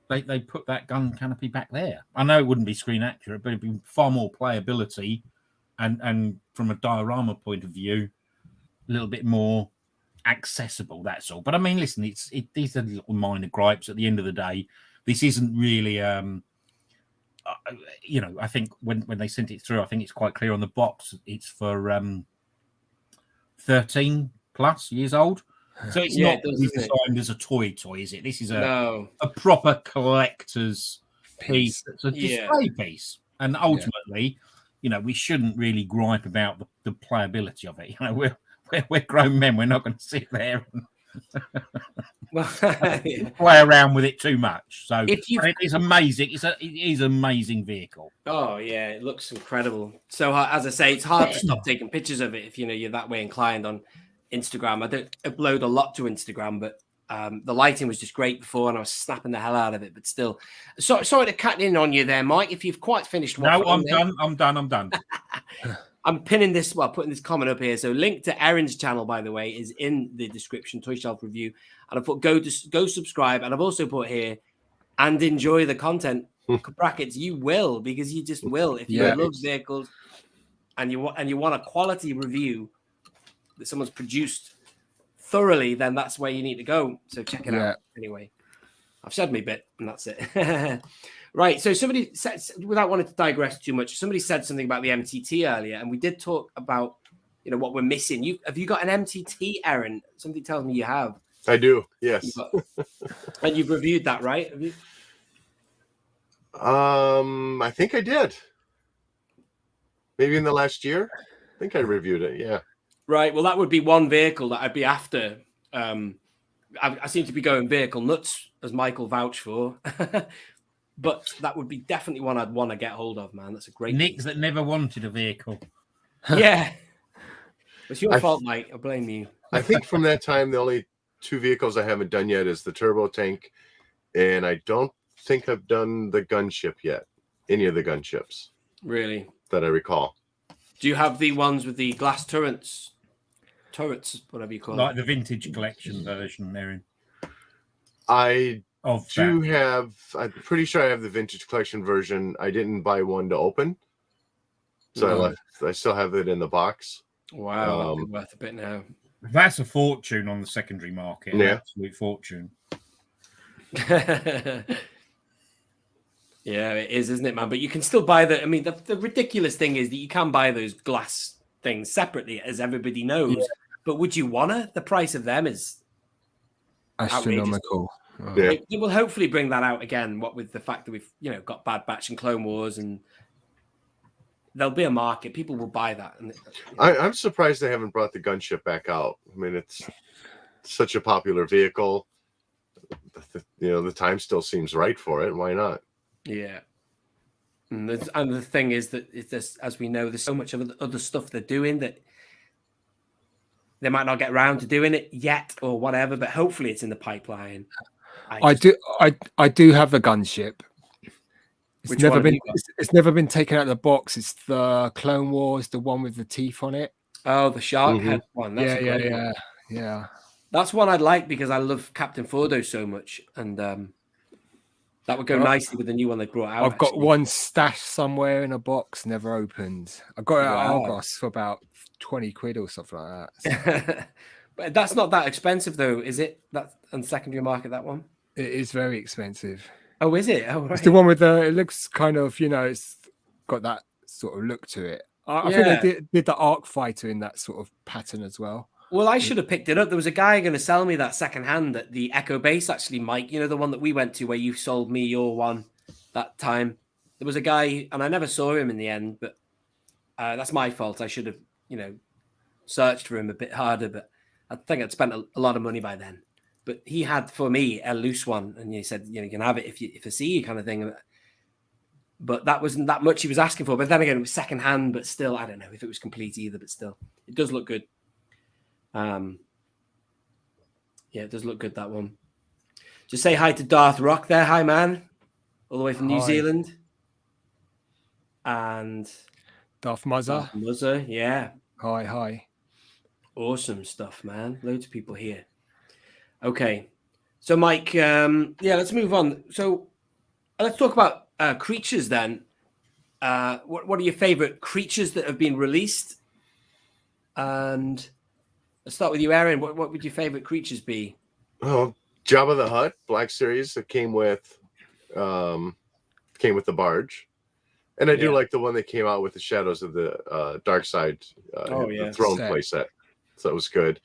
They put that gun canopy back there. I know it wouldn't be screen accurate, but it'd be far more playability, and from a diorama point of view, a little bit more accessible. That's all. But I mean, listen, these are little minor gripes. At the end of the day, this isn't really. I think when they sent it through, I think it's quite clear on the box. It's for 13 plus years old. So it's Yeah, not it does, really isn't it? designed as a toy, is it? This is No. a proper collector's piece. It's a Yeah. display piece. And ultimately, you know, we shouldn't really gripe about the playability of it. You know, we're grown men. We're not going to sit there and Well, yeah. play around with it too much. So If you, it is amazing. It is an amazing vehicle. oh yeah, it looks incredible. So as I say, it's hard to stop taking pictures of it if you know you're that way inclined on Instagram. I don't upload a lot to Instagram, but the lighting was just great before, and I was snapping the hell out of it. But still, sorry to cut in on you there, Mike. If you've quite finished, No, I'm done. I'm done. I'm pinning this, putting this comment up here. So, link to Erin's channel, by the way, is in the description. Toy Shelf Review, and I put go subscribe, and I've also put here and enjoy the content. Brackets, you will, because you just will if you love vehicles and you want a quality review that someone's produced thoroughly, then that's where you need to go. So check it out. Anyway, I've said my bit, and that's it. Right. So somebody said, without wanting to digress too much, somebody said something about the MTT earlier, and we did talk about, you know, what we're missing. Have you got an MTT, Erin? Something tells me you have. I do. Yes. And you've reviewed that, right? Have you? I think I did. Maybe in the last year. I think I reviewed it. Yeah. Right. Well, that would be one vehicle that I'd be after. I seem to be going vehicle nuts, as Michael vouched for. But that would be definitely one I'd want to get hold of, man. That's a great Nicks that never wanted a vehicle. Yeah. It's your fault, Mike. I blame you. I think from that time, the only two vehicles I haven't done yet is the turbo tank, and I don't think I've done the gunship yet. Any of the gunships. Really? That I recall. Do you have the ones with the glass turrets, whatever you call it? Like the vintage collection version, Erin. I do have, I'm pretty sure I have the vintage collection version. I didn't buy one to open. So I still have it in the box. Wow, that'd be worth a bit now. That's a fortune on the secondary market. Yeah. An absolute fortune. Yeah, it is, isn't it, man? But you can still buy the ridiculous thing is that you can buy those glass things separately, as everybody knows. Yeah. But would you wanna? The price of them is astronomical. Yeah. It will hopefully bring that out again. What with the fact that we've got Bad Batch and Clone Wars, and there'll be a market. People will buy that. And I'm surprised they haven't brought the gunship back out. I mean, it's such a popular vehicle. The time still seems right for it. Why not? Yeah. And the thing is that as we know, there's so much of other stuff they're doing that they might not get around to doing it yet or whatever, but hopefully it's in the pipeline. I do have a gunship. It's never been taken out of the box. It's the Clone Wars, the one with the teeth on it. Oh, the shark head one. That's yeah. That's one I'd like because I love Captain Fordo so much, and that would go nicely with the new one they brought out. I've got one stashed somewhere in a box, never opened. I got it at Argos for about 20 quid or something like that. But that's not that expensive, though, is it? That on secondary market, that one. It is very expensive. Oh, is it? Oh, right. It's the one with it looks kind of, it's got that sort of look to it. I think they did the Arc Fighter in that sort of pattern as well. Well, I should have picked it up. There was a guy going to sell me that secondhand at the Echo Base, actually, Mike. You know, the one that we went to where you sold me your one that time. There was a guy, and I never saw him in the end, but that's my fault. I should have, searched for him a bit harder, but I think I'd spent a lot of money by then. But he had for me a loose one, and he said, you can have it if I see you, kind of thing. But that wasn't that much he was asking for. But then again, it was second hand, but still, I don't know if it was complete either. But still, it does look good. It does look good, that one. Just say hi to Darth Rock there. Hi, man, all the way from New Zealand. And Darth Muzzer. Yeah. Hi. Awesome stuff, man. Loads of people here. Okay. So, Mike, let's move on. So, let's talk about creatures then. What are your favorite creatures that have been released? And let's start with you, Erin. What would your favorite creatures be? Oh, Jabba the Hutt, Black Series that came with the barge. And I do like the one that came out with the Shadows of the Dark Side, the Throne playset. So that was good.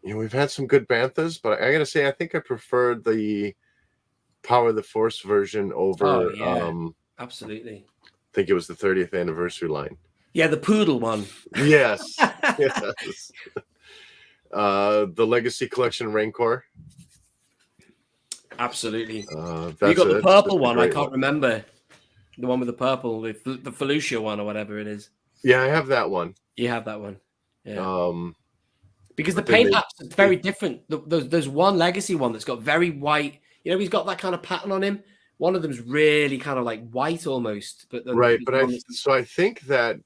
We've had some good banthas, but I gotta say, I think I preferred the Power of the Force version over. Oh, yeah. Absolutely. I think it was the 30th anniversary line. Yeah, the poodle one. Yes. Yes. The Legacy Collection Rancor. Absolutely. That's You got the purple one. I great can't remember. The one with the purple, the Felucia one or whatever it is. Yeah, I have that one. You have that one. Yeah. Because the but then paint app's very different. There's one Legacy one that's got very white. You know, he's got that kind of pattern on him. One of them's really kind of like white almost. But Right, but I think that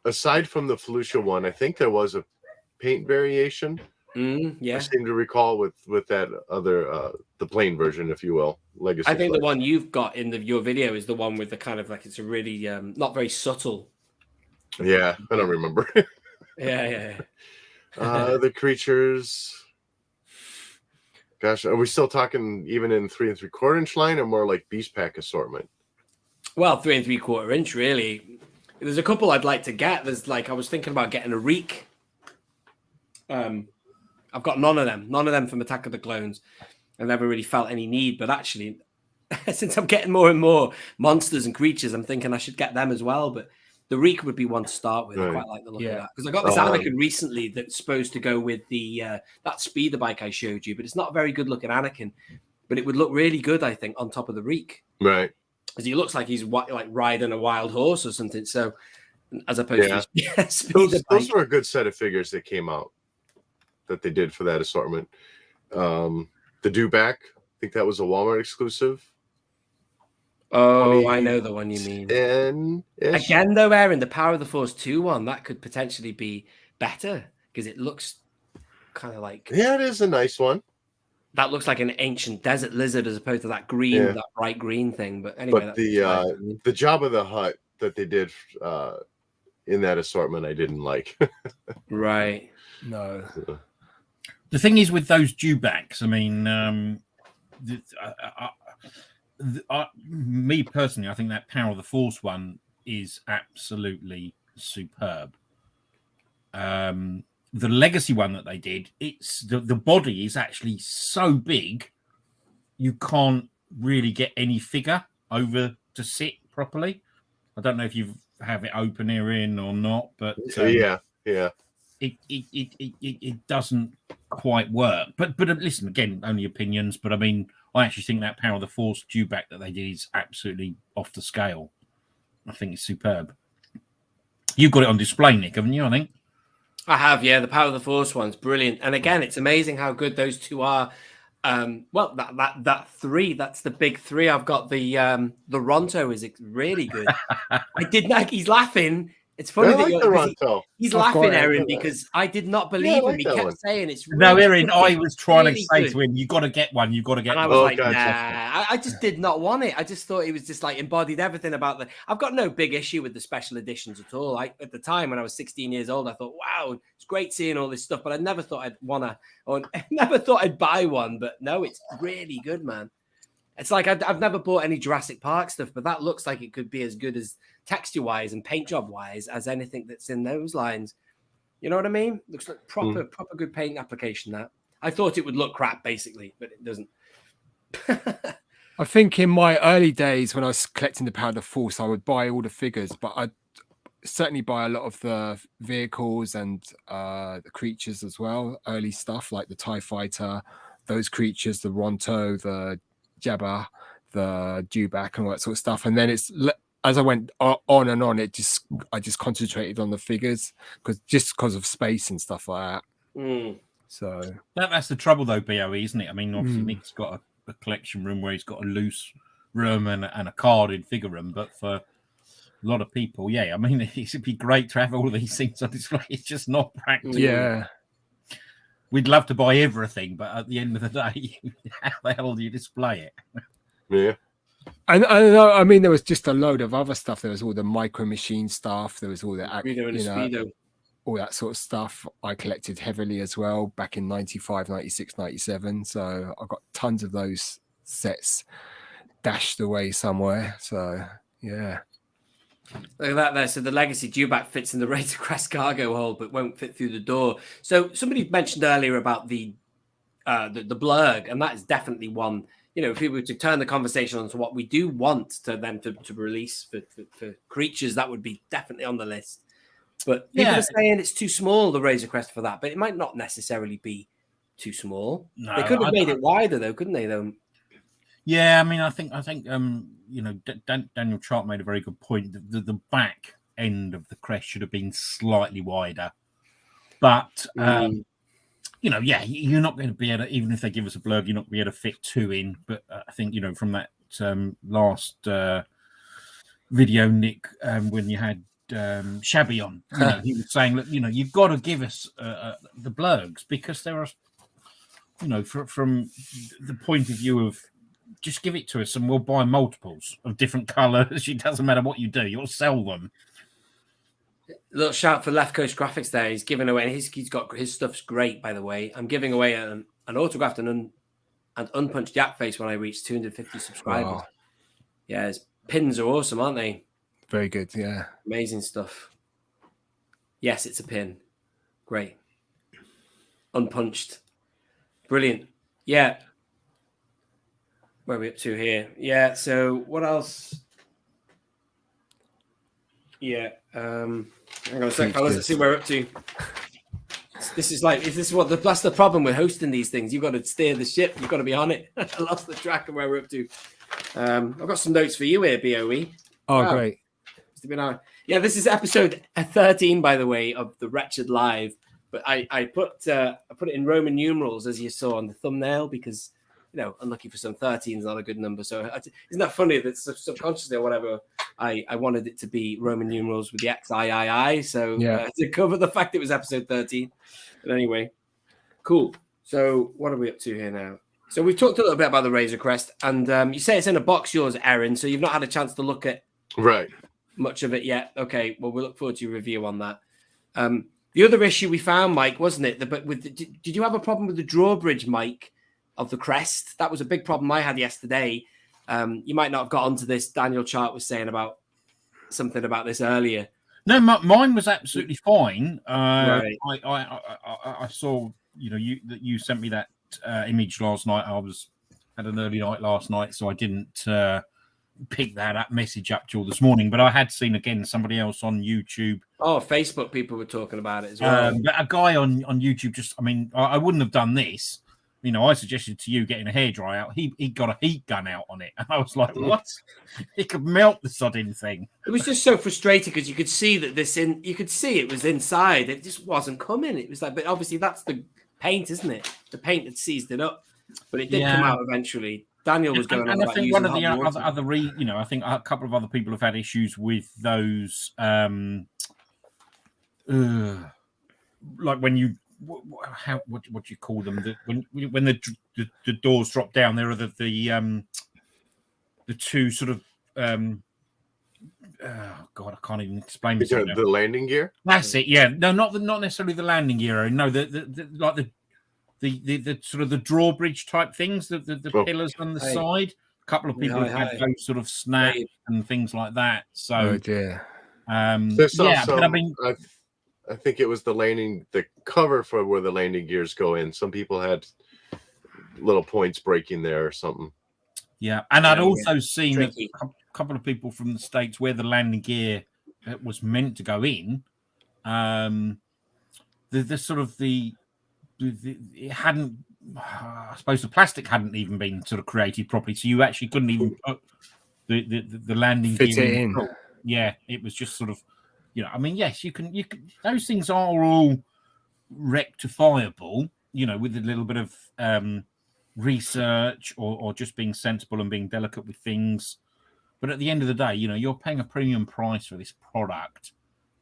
aside from the Felucia one, I think there was a paint variation. Yeah. I seem to recall with that other the plain version, if you will, Legacy. I think the one you've got in your video is the one with the kind of like, it's a really not very subtle. Yeah, I don't remember. Yeah. The creatures. Gosh, are we still talking even in 3 3/4 inch line, or more like Beast Pack assortment? Well, 3 3/4 inch, really. There's a couple I'd like to get. There's like, I was thinking about getting a Reek. I've got none of them from Attack of the Clones. I never really felt any need, but actually, since I'm getting more and more monsters and creatures, I'm thinking I should get them as well. But the Reek would be one to start with. I quite like the look of that, because I got this Anakin recently that's supposed to go with the that speeder bike I showed you, but it's not a very good looking Anakin. But it would look really good, I think, on top of the Reek. Right. Because he looks like he's like riding a wild horse or something. So, as opposed to speeder bike. Those were a good set of figures that came out that they did for that assortment. The Dewback, I think that was a Walmart exclusive. Oh, I know the one you mean. And again, though, Erin, the Power of the Force 2 one, that could potentially be better because it looks kind of like... Yeah, it is a nice one. That looks like an ancient desert lizard as opposed to that green, that bright green thing. But anyway, but the Jabba the Hutt that they did in that assortment, I didn't like. Right. No. The thing is with those dewbacks, I mean, me personally, I think that Power of the Force one is absolutely superb. The Legacy one that they did, it's the body is actually so big, you can't really get any figure over to sit properly. I don't know if you have it open here in or not, but yeah. It doesn't quite work. But listen, again, only opinions. But I mean, I actually think that Power of the Force dewback that they did is absolutely off the scale. I think it's superb. You've got it on display, Nick, haven't you? I think I have. Yeah, the Power of the Force one's brilliant. And again, it's amazing how good those two are. Well, that three, that's the big three. I've got the Ronto is really good. I did not. He's laughing. It's funny that he's laughing, Erin, because I did not believe him. He kept saying it's really no, Erin. I was trying to say to him, "You got to get one. You got to get." And I was like, "Nah." I just did not want it. I just thought it was just like embodied everything about the. I've got no big issue with the special editions at all. At the time when I was 16 years old, I thought, "Wow, it's great seeing all this stuff," but I never thought I'd wanna, or never thought I'd buy one. But no, it's really good, man. It's like I've never bought any Jurassic Park stuff, but that looks like it could be as good as texture-wise and paint job-wise as anything that's in those lines. You know what I mean? Looks like proper good paint application. That I thought it would look crap, basically, but it doesn't. I think in my early days when I was collecting the Power of the Force, I would buy all the figures, but I'd certainly buy a lot of the vehicles and the creatures as well. Early stuff like the TIE Fighter, those creatures, the Ronto, the Jabba, the Dewback, and all that sort of stuff. And then it's as I went on and on, I just concentrated on the figures because of space and stuff like that. So that's the trouble, though, BOE, isn't it? I mean, obviously Nick's got a collection room where he's got a loose room and a carded figure room, but for a lot of people, I mean, it'd be great to have all these things on display. It's just not practical. Yeah. We'd love to buy everything, but at the end of the day, how the hell do you display it? Yeah. And I mean, there was just a load of other stuff. There was all the Micro Machine stuff. There was all the all that sort of stuff. I collected heavily as well back in 95, 96, 97. So I've got tons of those sets dashed away somewhere. So, yeah. Look at that there. So the Legacy dewback fits in the Razor Crest cargo hold, but won't fit through the door. So somebody mentioned earlier about the blurg, and that is definitely one. You know, if we were to turn the conversation onto what we do want to them to release for creatures, that would be definitely on the list. But people are saying it's too small, the Razor Crest, for that. But it might not necessarily be too small. No, they could have made it wider, though, couldn't they? Though. Yeah, I mean, I think you know, Daniel Chart made a very good point. The back end of the crest should have been slightly wider, but you know, yeah, you're not going to be able to, even if they give us a blurb, you're not going to be able to fit 2 in. But I think, you know, from that last video, Nick, when you had Shabby on, you know, he was saying that, you know, you've got to give us the blurgs, because there are, you know, from the point of view of just give it to us and we'll buy multiples of different colors. It doesn't matter what you do, you'll sell them. Little shout for Left Coast Graphics there. He's giving away, and he's got his stuff's great, by the way. I'm giving away an autographed and unpunched Yak face when I reach 250 subscribers. Wow. Yeah, his pins are awesome, aren't they? Very good, yeah. Amazing stuff. Yes, it's a pin. Great. Unpunched. Brilliant. Yeah. Where are we up to here? Yeah, so what else? Yeah. Hang on a second, fellas. Let's see where we're up to. This is that's the problem with hosting these things. You've got to steer the ship. You've got to be on it. I lost the track of where we're up to. I've got some notes for you here, BOE. Oh, wow. Great. Yeah, this is episode 13, by the way, of the Wretched Live. But I put it in Roman numerals, as you saw on the thumbnail, because, you know, unlucky for some, 13 is not a good number. So isn't that funny that subconsciously or whatever, I wanted it to be Roman numerals with the XIII. So to cover the fact it was episode 13. But anyway, cool. So what are we up to here now? So we've talked a little bit about the Razor Crest, and you say it's in a box, yours, Erin. So you've not had a chance to look at much of it yet. Okay, well, we look forward to your review on that. The other issue we found, Mike, wasn't it? Did you have a problem with the drawbridge, Mike, of the crest? That was a big problem I had yesterday. You might not have got onto this. Daniel Chart was saying about something about this earlier. No, mine was absolutely fine. Right. I saw, you know, you sent me that image last night. I had an early night last night, so I didn't pick that message up till this morning. But I had seen again somebody else on YouTube. Oh, Facebook people were talking about it as well. But a guy on YouTube I wouldn't have done this. You know, I suggested to you getting a hairdryer out. He got a heat gun out on it. And I was like, what? It could melt the sodding thing. It was just so frustrating because you could see that you could see it was inside. It just wasn't coming. It was like, but obviously that's the paint, isn't it? The paint had seized it up. But it did come out eventually. Daniel was going on about using one of the other you know, I think a couple of other people have had issues with those like when you what do you call them? When the doors drop down, there are the two sort of oh God, I can't even explain this. The landing gear. That's it. Yeah, no, not necessarily the landing gear. No, the sort of the drawbridge type things, the pillars on the side. A couple of people have had those sort of snaps and things like that. So, oh dear. But I mean, I think it was the cover for where the landing gears go in. Some people had little points breaking there or something. Yeah, and I'd also seen a couple of people from the States where the landing gear was meant to go in. It hadn't. I suppose the plastic hadn't even been sort of created properly, so you actually couldn't even put the landing gear in. Yeah, it was just sort of. You know, I mean, yes, you can. Those things are all rectifiable. You know, with a little bit of research or just being sensible and being delicate with things. But at the end of the day, you know, you're paying a premium price for this product.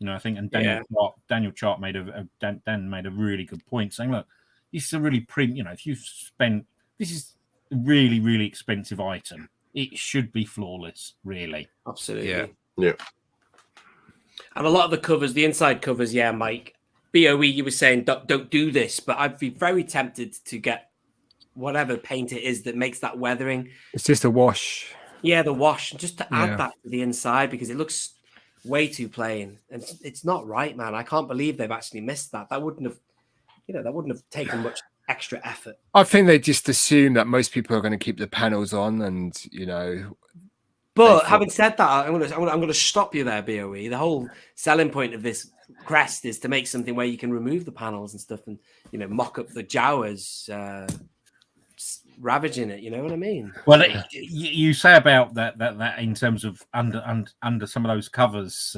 You know, I think, and Daniel Chart made Dan made a really good point, saying, look, this is a really premium. You know, if you've spent, this is a really, really expensive item. It should be flawless, really. Absolutely. Yeah. And a lot of the covers, the inside covers, Mike. BOE, you were saying don't do this, but I'd be very tempted to get whatever paint it is that makes that weathering. It's just a wash. Yeah, the wash, just to add that to the inside, because it looks way too plain, and it's not right, man. I can't believe they've actually missed that. That wouldn't have taken much extra effort. I think they just assume that most people are going to keep the panels on, and But having said that, I'm gonna stop you there, BOE. The whole selling point of this crest is to make something where you can remove the panels and stuff, and mock up the Jawas ravaging it. You know what I mean? Well, you say about that in terms of under some of those covers,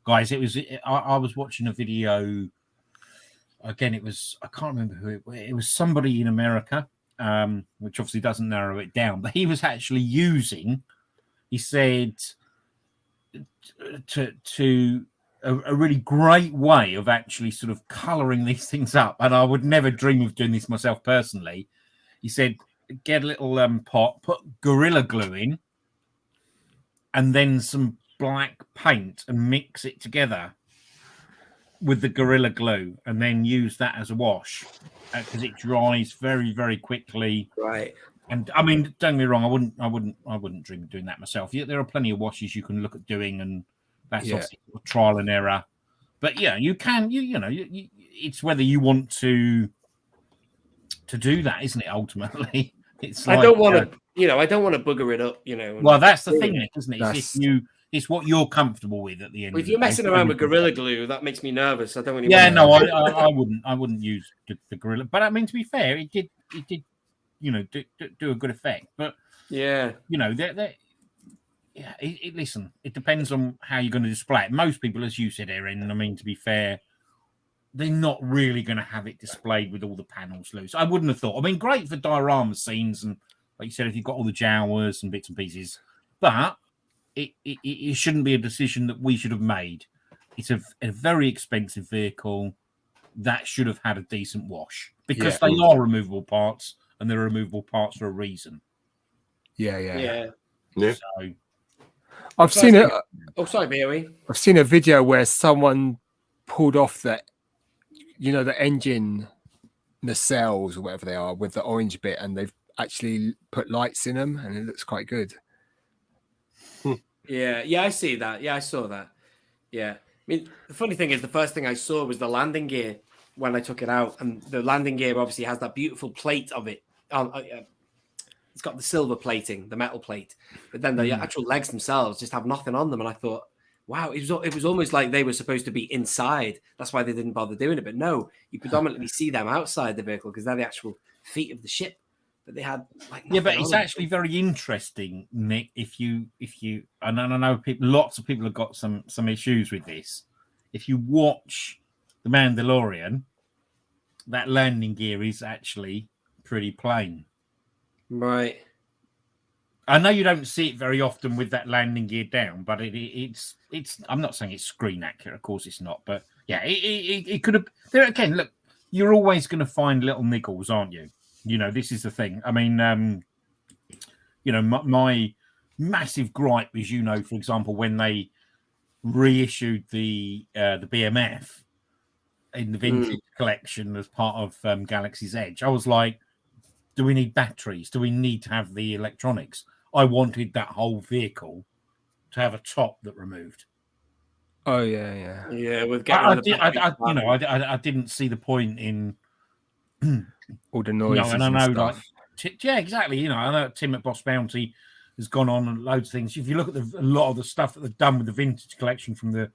guys. I was watching a video. Again, I can't remember who it was. Somebody in America, which obviously doesn't narrow it down, but he was actually using. He said to a really great way of actually sort of colouring these things up, and I would never dream of doing this myself personally. He said, get a little pot, put Gorilla Glue in, and then some black paint, and mix it together with the Gorilla Glue, and then use that as a wash because it dries very, very quickly. Right. And I mean, don't get me wrong, I wouldn't dream of doing that myself. Yeah, there are plenty of washes you can look at doing, and that's obviously trial and error. But yeah, you can. It's whether you want to do that, isn't it? Ultimately, it's. Like, I don't want to. I don't want to booger it up. Well, that's the thing, isn't it? It's what you're comfortable with at the end. Well, if you're messing around with Gorilla Glue, that makes me nervous. I don't really. Yeah, no, I wouldn't use the Gorilla. But I mean, to be fair, it did. Do a good effect, but listen, it depends on how you're going to display it. Most people, as you said, Erin, I mean, to be fair, they're not really going to have it displayed with all the panels loose. I wouldn't have thought. I mean, great for diorama scenes, and like you said, if you've got all the Jawas and bits and pieces, but it shouldn't be a decision that we should have made. It's a very expensive vehicle that should have had a decent wash because they are removable parts. And they're removable parts for a reason. Yeah. So, I've seen it. Oh, sorry, BOE. I've seen a video where someone pulled off the engine nacelles or whatever they are with the orange bit, and they've actually put lights in them, and it looks quite good. Yeah, I see that. Yeah, I saw that. Yeah, I mean, the funny thing is, the first thing I saw was the landing gear when I took it out, and the landing gear obviously has that beautiful plate of it. It's got the silver plating, the metal plate, but then the actual legs themselves just have nothing on them. And I thought, wow, it was almost like they were supposed to be inside. That's why they didn't bother doing it. But no, you predominantly see them outside the vehicle because they're the actual feet of the ship. But they had but it's actually very interesting, Nick. If you, and I know lots of people have got some issues with this. If you watch The Mandalorian, that landing gear is actually pretty plain. Right. I know you don't see it very often with that landing gear down, but it's. I'm not saying it's screen accurate, of course it's not, but yeah, it could have. There again, look, you're always going to find little niggles, aren't you? This is the thing. I mean, my massive gripe is, for example, when they reissued the BMF in the vintage collection as part of Galaxy's Edge, I was like, do we need batteries? Do we need to have the electronics? I wanted that whole vehicle to have a top that removed. Oh yeah. With I didn't see the point in all the noises and I know, stuff. Exactly. I know Tim at Boss Bounty has gone on and loads of things. If you look at a lot of the stuff that they've done with the vintage collection from the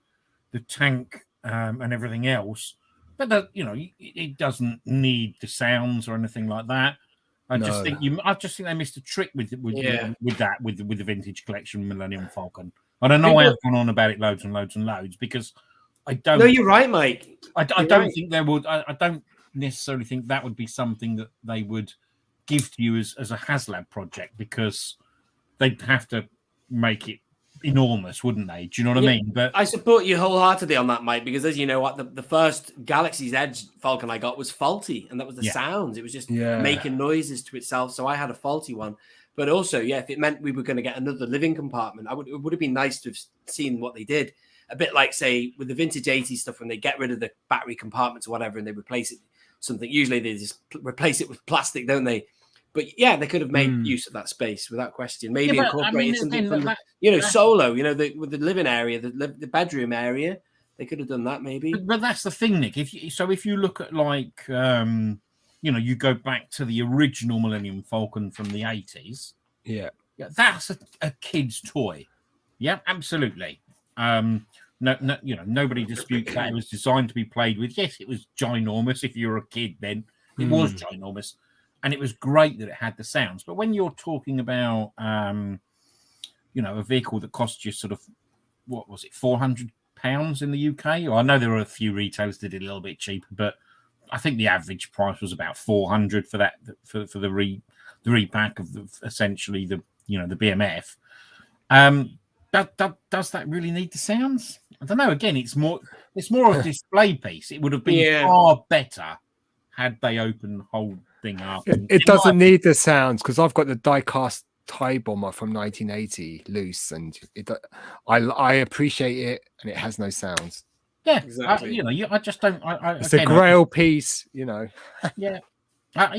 tank and everything else, but it doesn't need the sounds or anything like that. I just think they missed a trick with the vintage collection Millennium Falcon. I don't know why I've gone on about it loads and loads and loads because I don't. No, you're right, Mike. I don't think there would. I don't necessarily think that would be something that they would give to you as a HasLab project because they'd have to make it enormous, wouldn't they? Do you know what I mean? But I support you wholeheartedly on that, Mike, because as you know, what the first Galaxy's Edge Falcon I got was faulty, and that was the sounds. It was just making noises to itself. So I had a faulty one. But also, if it meant we were going to get another living compartment, it would have been nice to have seen what they did. A bit like, say, with the vintage 80s stuff, when they get rid of the battery compartments or whatever, and they replace it something. Usually they just replace it with plastic, don't they? But yeah, they could have made Mm. use of that space without question. Maybe Yeah, but, I incorporated mean, something again, from that- Solo. With the living area, the bedroom area, they could have done that maybe. But that's the thing, Nick. If you look at like you go back to the original Millennium Falcon from the 80s, Yeah. that's a kid's toy. Yeah, absolutely. Nobody disputes that. It was designed to be played with. Yes, it was ginormous. If you were a kid, then it was ginormous, and it was great that it had the sounds. But when you're talking about a vehicle that cost you sort of, what was it, £400 in the UK? Or I know there were a few retailers that did it a little bit cheaper, but I think the average price was about 400 for that, for the repack of essentially the BMF. Does that really need the sounds? I don't know. Again, it's more a display piece. It would have been far better had they opened the whole thing up. It doesn't need the sounds because I've got the die-cast tie bomber from 1980 loose, and I appreciate it, and it has no sounds. Yeah, exactly. I just don't. It's a grail piece, Yeah. I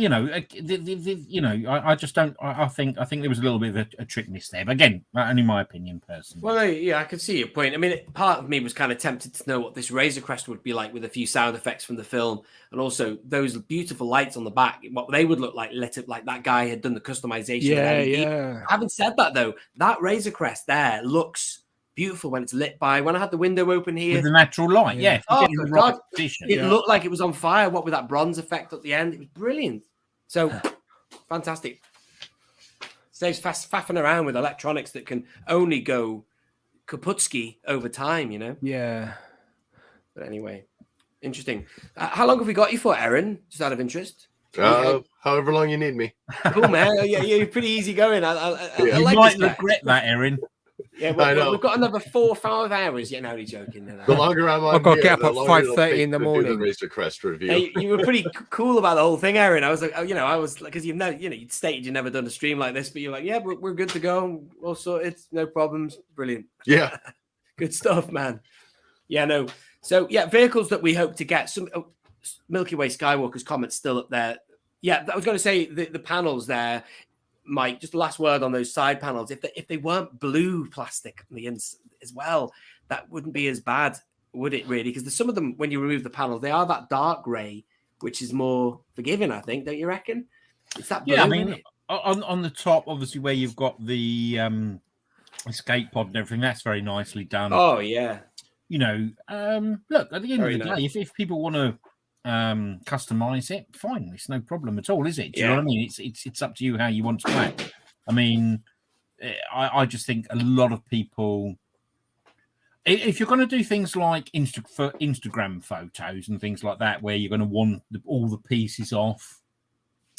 just don't. I think there was a little bit of a trick miss there, but again, only my opinion, personally. Well, yeah, I can see your point. I mean, part of me was kind of tempted to know what this Razor Crest would be like with a few sound effects from the film, and also those beautiful lights on the back. What they would look like lit up, like that guy had done the customization. Yeah. Having said that, though, that Razor Crest there looks beautiful when it's lit by. When I had the window open here, with the natural light, yeah. Oh God, it Yeah. looked like it was on fire. What with that bronze effect at the end, it was brilliant. So fantastic. Saves faffing around with electronics that can only go kaputski over time, Yeah. But anyway, interesting. How long have we got you for, Erin? Just out of interest. However long you need me. Cool, man. Yeah, you're pretty easy going. I You like might this guy. regret that, Erin. Yeah, I know. we've got another 4 or 5 hours. Yeah, no, only joking. The longer I'm on I've got to here, get up the at longer it'll 5:30 take in the to do morning. Razor Crest review. Hey, you were pretty cool about the whole thing, Erin. I was like, I was like, because you'd stated you'd never done a stream like this, but you're like, yeah, we're good to go. All sorted, no problems. Brilliant. Yeah. Good stuff, man. Yeah, no. So yeah, vehicles that we hope to get. Some Milky Way Skywalker's comments still up there. Yeah, I was going to say the panels there. Mike, just the last word on those side panels. If they weren't blue plastic on the inside as well, that wouldn't be as bad, would it really? Because some of them, when you remove the panels, they are that dark grey, which is more forgiving, I think. Don't you reckon? It's that blue, Yeah, I mean, isn't it? on the top, obviously, where you've got the escape pod and everything, that's very nicely done. Oh yeah. Look, at the end Very of the nice. day, if people want to customize it, fine, it's no problem at all, is it? Do you know what I mean? It's up to you how you want to play. I mean, I just think a lot of people, if you're going to do things like Instagram photos and things like that, where you're going to want all the pieces off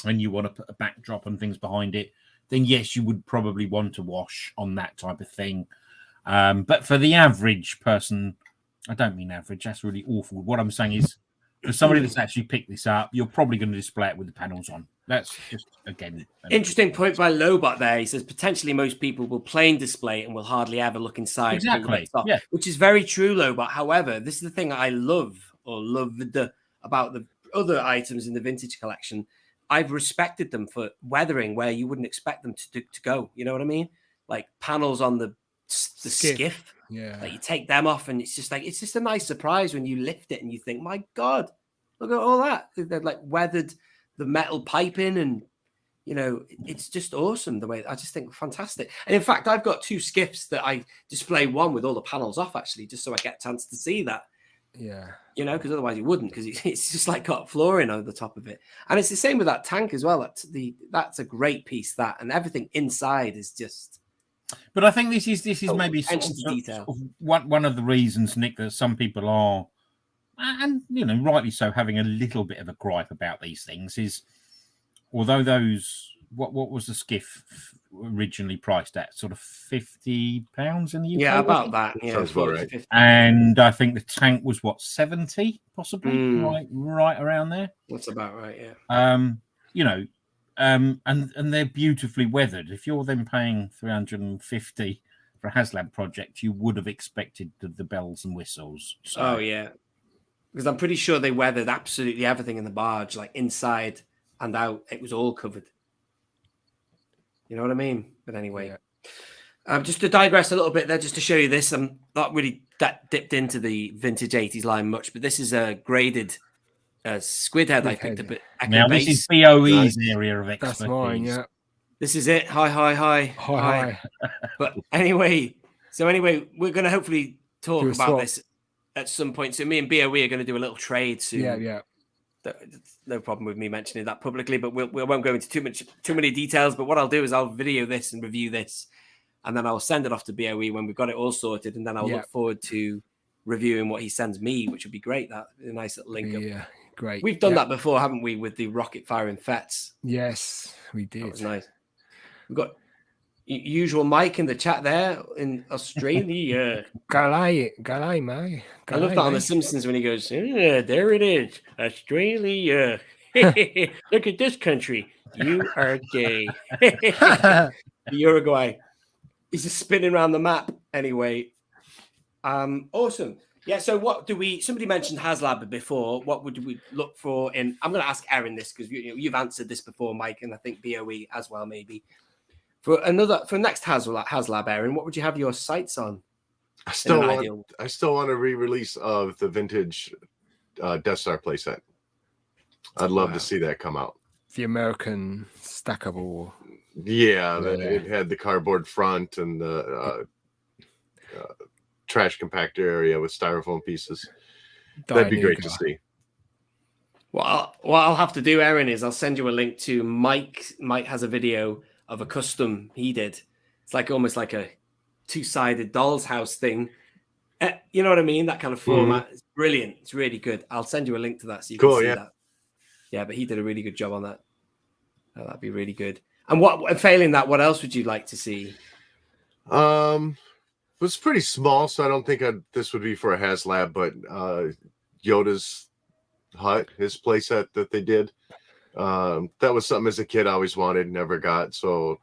and you want to put a backdrop and things behind it, then yes, you would probably want to wash on that type of thing. But for the average person, I don't mean average, that's really awful. What I'm saying is, for somebody that's actually picked this up, you're probably going to display it with the panels on. That's just, again, interesting point by Lobot there. He says potentially most people will plain display it and will hardly ever look inside. Exactly. Yeah. Which is very true, Lobot. However, this is the thing I loved about the other items in the vintage collection. I've respected them for weathering where you wouldn't expect them to go. You know what I mean? Like panels on the skiff. Yeah. Like you take them off and it's just a nice surprise when you lift it and you think, my God, look at all that. They've like weathered the metal piping and, it's just awesome the way. I just think fantastic. And in fact, I've got 2 skiffs that I display, one with all the panels off actually, just so I get a chance to see that. Yeah. Because otherwise you wouldn't, because it's just like got flooring over the top of it. And it's the same with that tank as well. That's a great piece, that, and everything inside is just. But I think this is maybe detail. Sort of one of the reasons, Nick, that some people are, and rightly so, having a little bit of a gripe about these things is, although those what was the skiff originally priced at, sort of £50 in the UK? Yeah, about that. Yeah, sounds about right. 50. And I think the tank was 70, possibly, right around there. That's about right. Yeah. And they're beautifully weathered. If you're then paying $350 for a HasLab project, you would have expected the bells and whistles. So. Oh yeah, because I'm pretty sure they weathered absolutely everything in the barge, like inside and out. It was all covered. You know what I mean? But anyway, just to digress a little bit there, just to show you this, I'm not really that dipped into the vintage 80s line much, but this is a graded squid head I picked up at Echo Now, Base. this is BOE's area of expertise. That's mine, yeah. This is it. Hi. But anyway, we're going to hopefully talk about this at some point. So me and BOE are going to do a little trade soon. Yeah. No problem with me mentioning that publicly, but we won't go into too many details. But what I'll do is I'll video this and review this, and then I'll send it off to BOE when we've got it all sorted, and then I'll look forward to reviewing what he sends me, which would be great. That a nice little link up. Yeah, great. We've done that before, haven't we, with the rocket firing Fets? Yes, we did. That was nice. We've got usual Mike in the chat there in Australia. Galay, mate. I love that on The Simpsons when he goes, yeah, there it is, Australia. Look at this country. You are gay. Uruguay. He's just spinning around the map. Anyway, awesome. Yeah, so what do we... Somebody mentioned HasLab before. What would we look for in... I'm going to ask Erin this because you've answered this before, Mike, and I think BOE as well, maybe. For next HasLab, Erin, what would you have your sights on? I still want a re-release of the vintage Death Star playset. I'd love to see that come out. The American stackable. Yeah, it had the cardboard front and the trash compactor area with styrofoam pieces. That'd be great to see. What I'll have to do, Erin, is I'll send you a link to Mike. Mike has a video of a custom he did. It's like almost like a two-sided doll's house thing. You know what I mean? That kind of format. It's brilliant. It's really good. I'll send you a link to that so you can see that. Yeah, but he did a really good job on that. Oh, that'd be really good. And failing that, what else would you like to see? It was pretty small, so I don't think this would be for a HasLab, but Yoda's hut, his playset that they did. That was something as a kid I always wanted, never got. So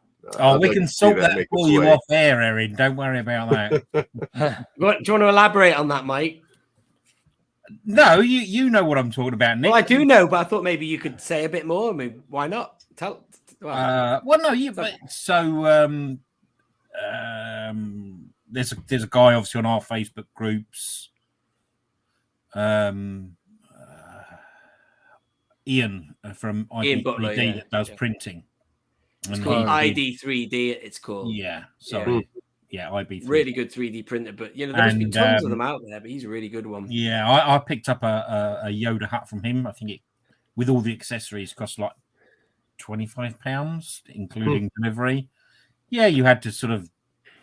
we can sort that for you off air, Erin. Don't worry about that. Do you want to elaborate on that, Mike? No, you know what I'm talking about, Nick. Well, I do know, but I thought maybe you could say a bit more. I mean, why not? There's a guy obviously on our Facebook groups. Ian from ID3D that does printing. It's called ID3D. It's called. Yeah, sorry. Yeah, IB3. Really good 3D printer, but there must be tons of them out there. But he's a really good one. Yeah, I picked up a Yoda hat from him. I think it, with all the accessories, cost like £25, including delivery. Yeah, you had to sort of,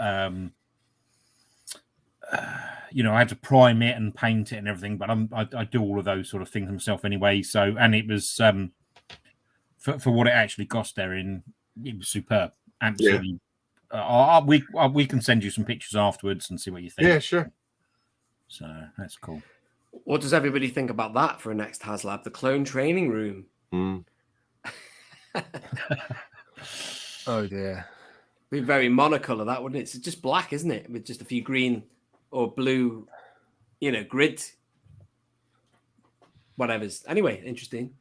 I had to prime it and paint it and everything. But I do all of those sort of things myself anyway. So, and it was for what it actually cost there it was superb. Absolutely. Yeah. We can send you some pictures afterwards and see what you think. Yeah, sure. So that's cool. What does everybody think about that for a next HasLab? The clone training room. Oh dear. Be very monocolor, that wouldn't it? It's just black, isn't it? With just a few green or blue, grid. Whatever's. Anyway, interesting.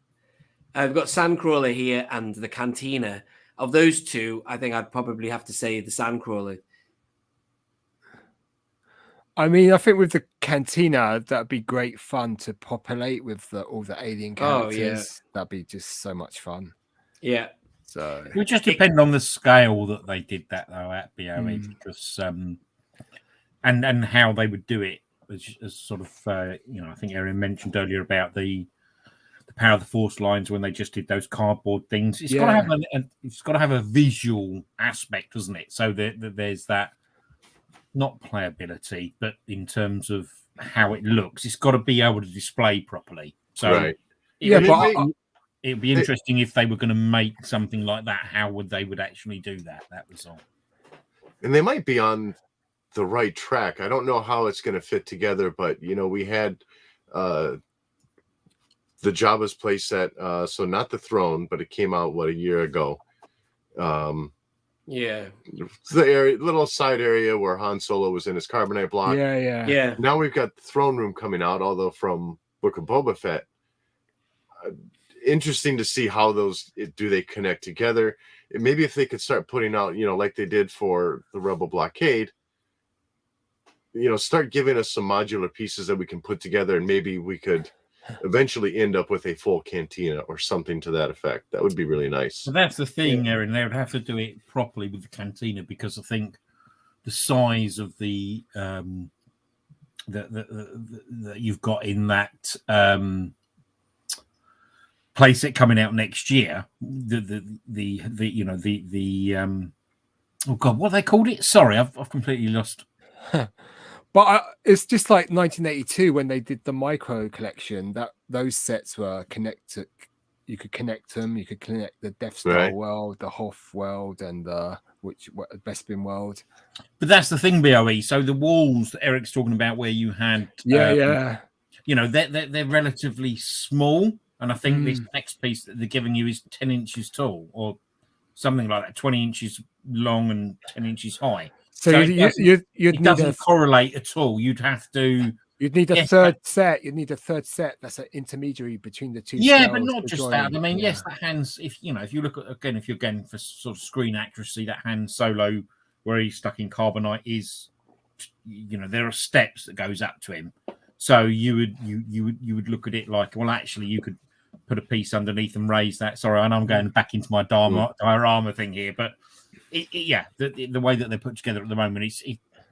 We've got Sandcrawler here and the Cantina. Of those two, I think I'd probably have to say the Sandcrawler. I mean, I think with the Cantina, that'd be great fun to populate with all the alien characters. Oh, yeah. That'd be just so much fun. Yeah. So it would just depend on the scale that they did that though at BOE, because and how they would do it as sort of I think Erin mentioned earlier about the Power of the Force lines when they just did those cardboard things. It's got to have a visual aspect, doesn't it? So there's that, not playability, but in terms of how it looks, it's got to be able to display properly. So it'd be interesting if they were going to make something like that. How would they actually do that? That was all. And they might be on the right track. I don't know how it's going to fit together, but we had the Jabba's playset, so not the throne, but it came out a year ago. The little side area where Han Solo was in his carbonite block. Yeah. Now we've got the throne room coming out, although from Book of Boba Fett. interesting to see how those do they connect together. And maybe if they could start putting out, like they did for the Rebel Blockade, start giving us some modular pieces that we can put together, and maybe we could eventually end up with a full cantina or something to that effect. That would be really nice. So that's the thing, Erin. They would have to do it properly with the cantina, because I think the size of the that you've got in that playset coming out next year, oh god, what they called it? Sorry, I've completely lost. But it's just like 1982 when they did the micro collection. That those sets were connected. You could connect them. You could connect the Death Star world, the Hoth world, and the Bespin world. But that's the thing, BOE. So the walls that Eric's talking about, where you had, they're relatively small, and I think this next piece that they're giving you is 10 inches tall, or something like that, 20 inches long and 10 inches high. So it doesn't correlate at all. You'd need a third set. You'd need a third set that's an intermediary between the two. Yeah, but not just that. I mean, yes, that hands. If you look at if you're going for sort of screen accuracy, that Han Solo where he's stuck in carbonite is, there are steps that goes up to him. So you would look at it like, well, actually, you could put a piece underneath and raise that. Sorry, I know I'm going back into my diorama thing here, but. The way that they're put together at the moment,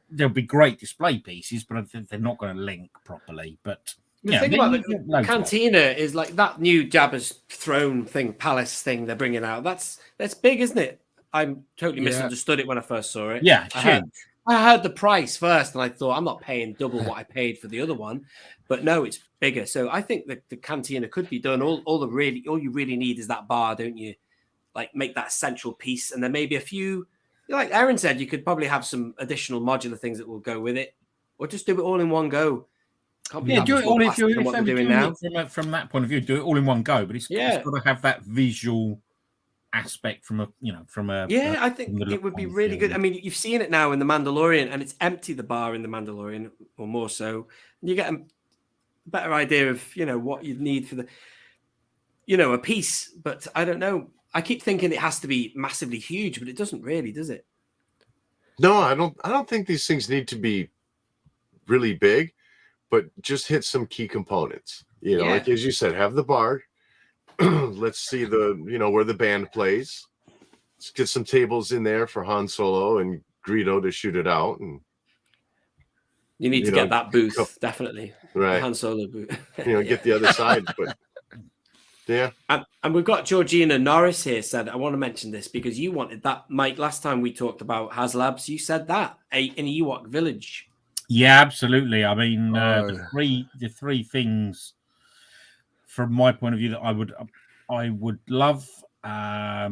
there'll be great display pieces, but I think they're not going to link properly. But the thing about the cantina is like that new Jabba's throne thing, palace thing they're bringing out. That's big, isn't it? I totally misunderstood it when I first saw it. Yeah, I heard the price first, and I thought I'm not paying double what I paid for the other one, but no, it's bigger. So I think that the cantina could be done. All you really need is that bar, don't you? Like make that central piece, and then maybe a few, like Erin said, you could probably have some additional modular things that will go with it, or just do it all in one go. Do it all if you're doing now. From that point of view, do it all in one go. But it's got to have that visual aspect from a. I think it would be really good. I mean, you've seen it now in the Mandalorian, and it's empty, the bar in the Mandalorian, or more so. And you get a better idea of what you'd need for the a piece. But I don't know. I keep thinking it has to be massively huge, but it doesn't really, does it? No, I don't think these things need to be really big, but just hit some key components. Like as you said, have the bar. Let's see where the band plays. Let's get some tables in there for Han Solo and Greedo to shoot it out. And you need to get that booth, definitely. Right. The Han Solo booth. Get the other side, but. Yeah, and we've got Georgina Norris here said, I want to mention this because you wanted that, Mike. Last time we talked about HasLabs, you said that in Ewok Village. Yeah, absolutely. I mean, the three things from my point of view that I would love. That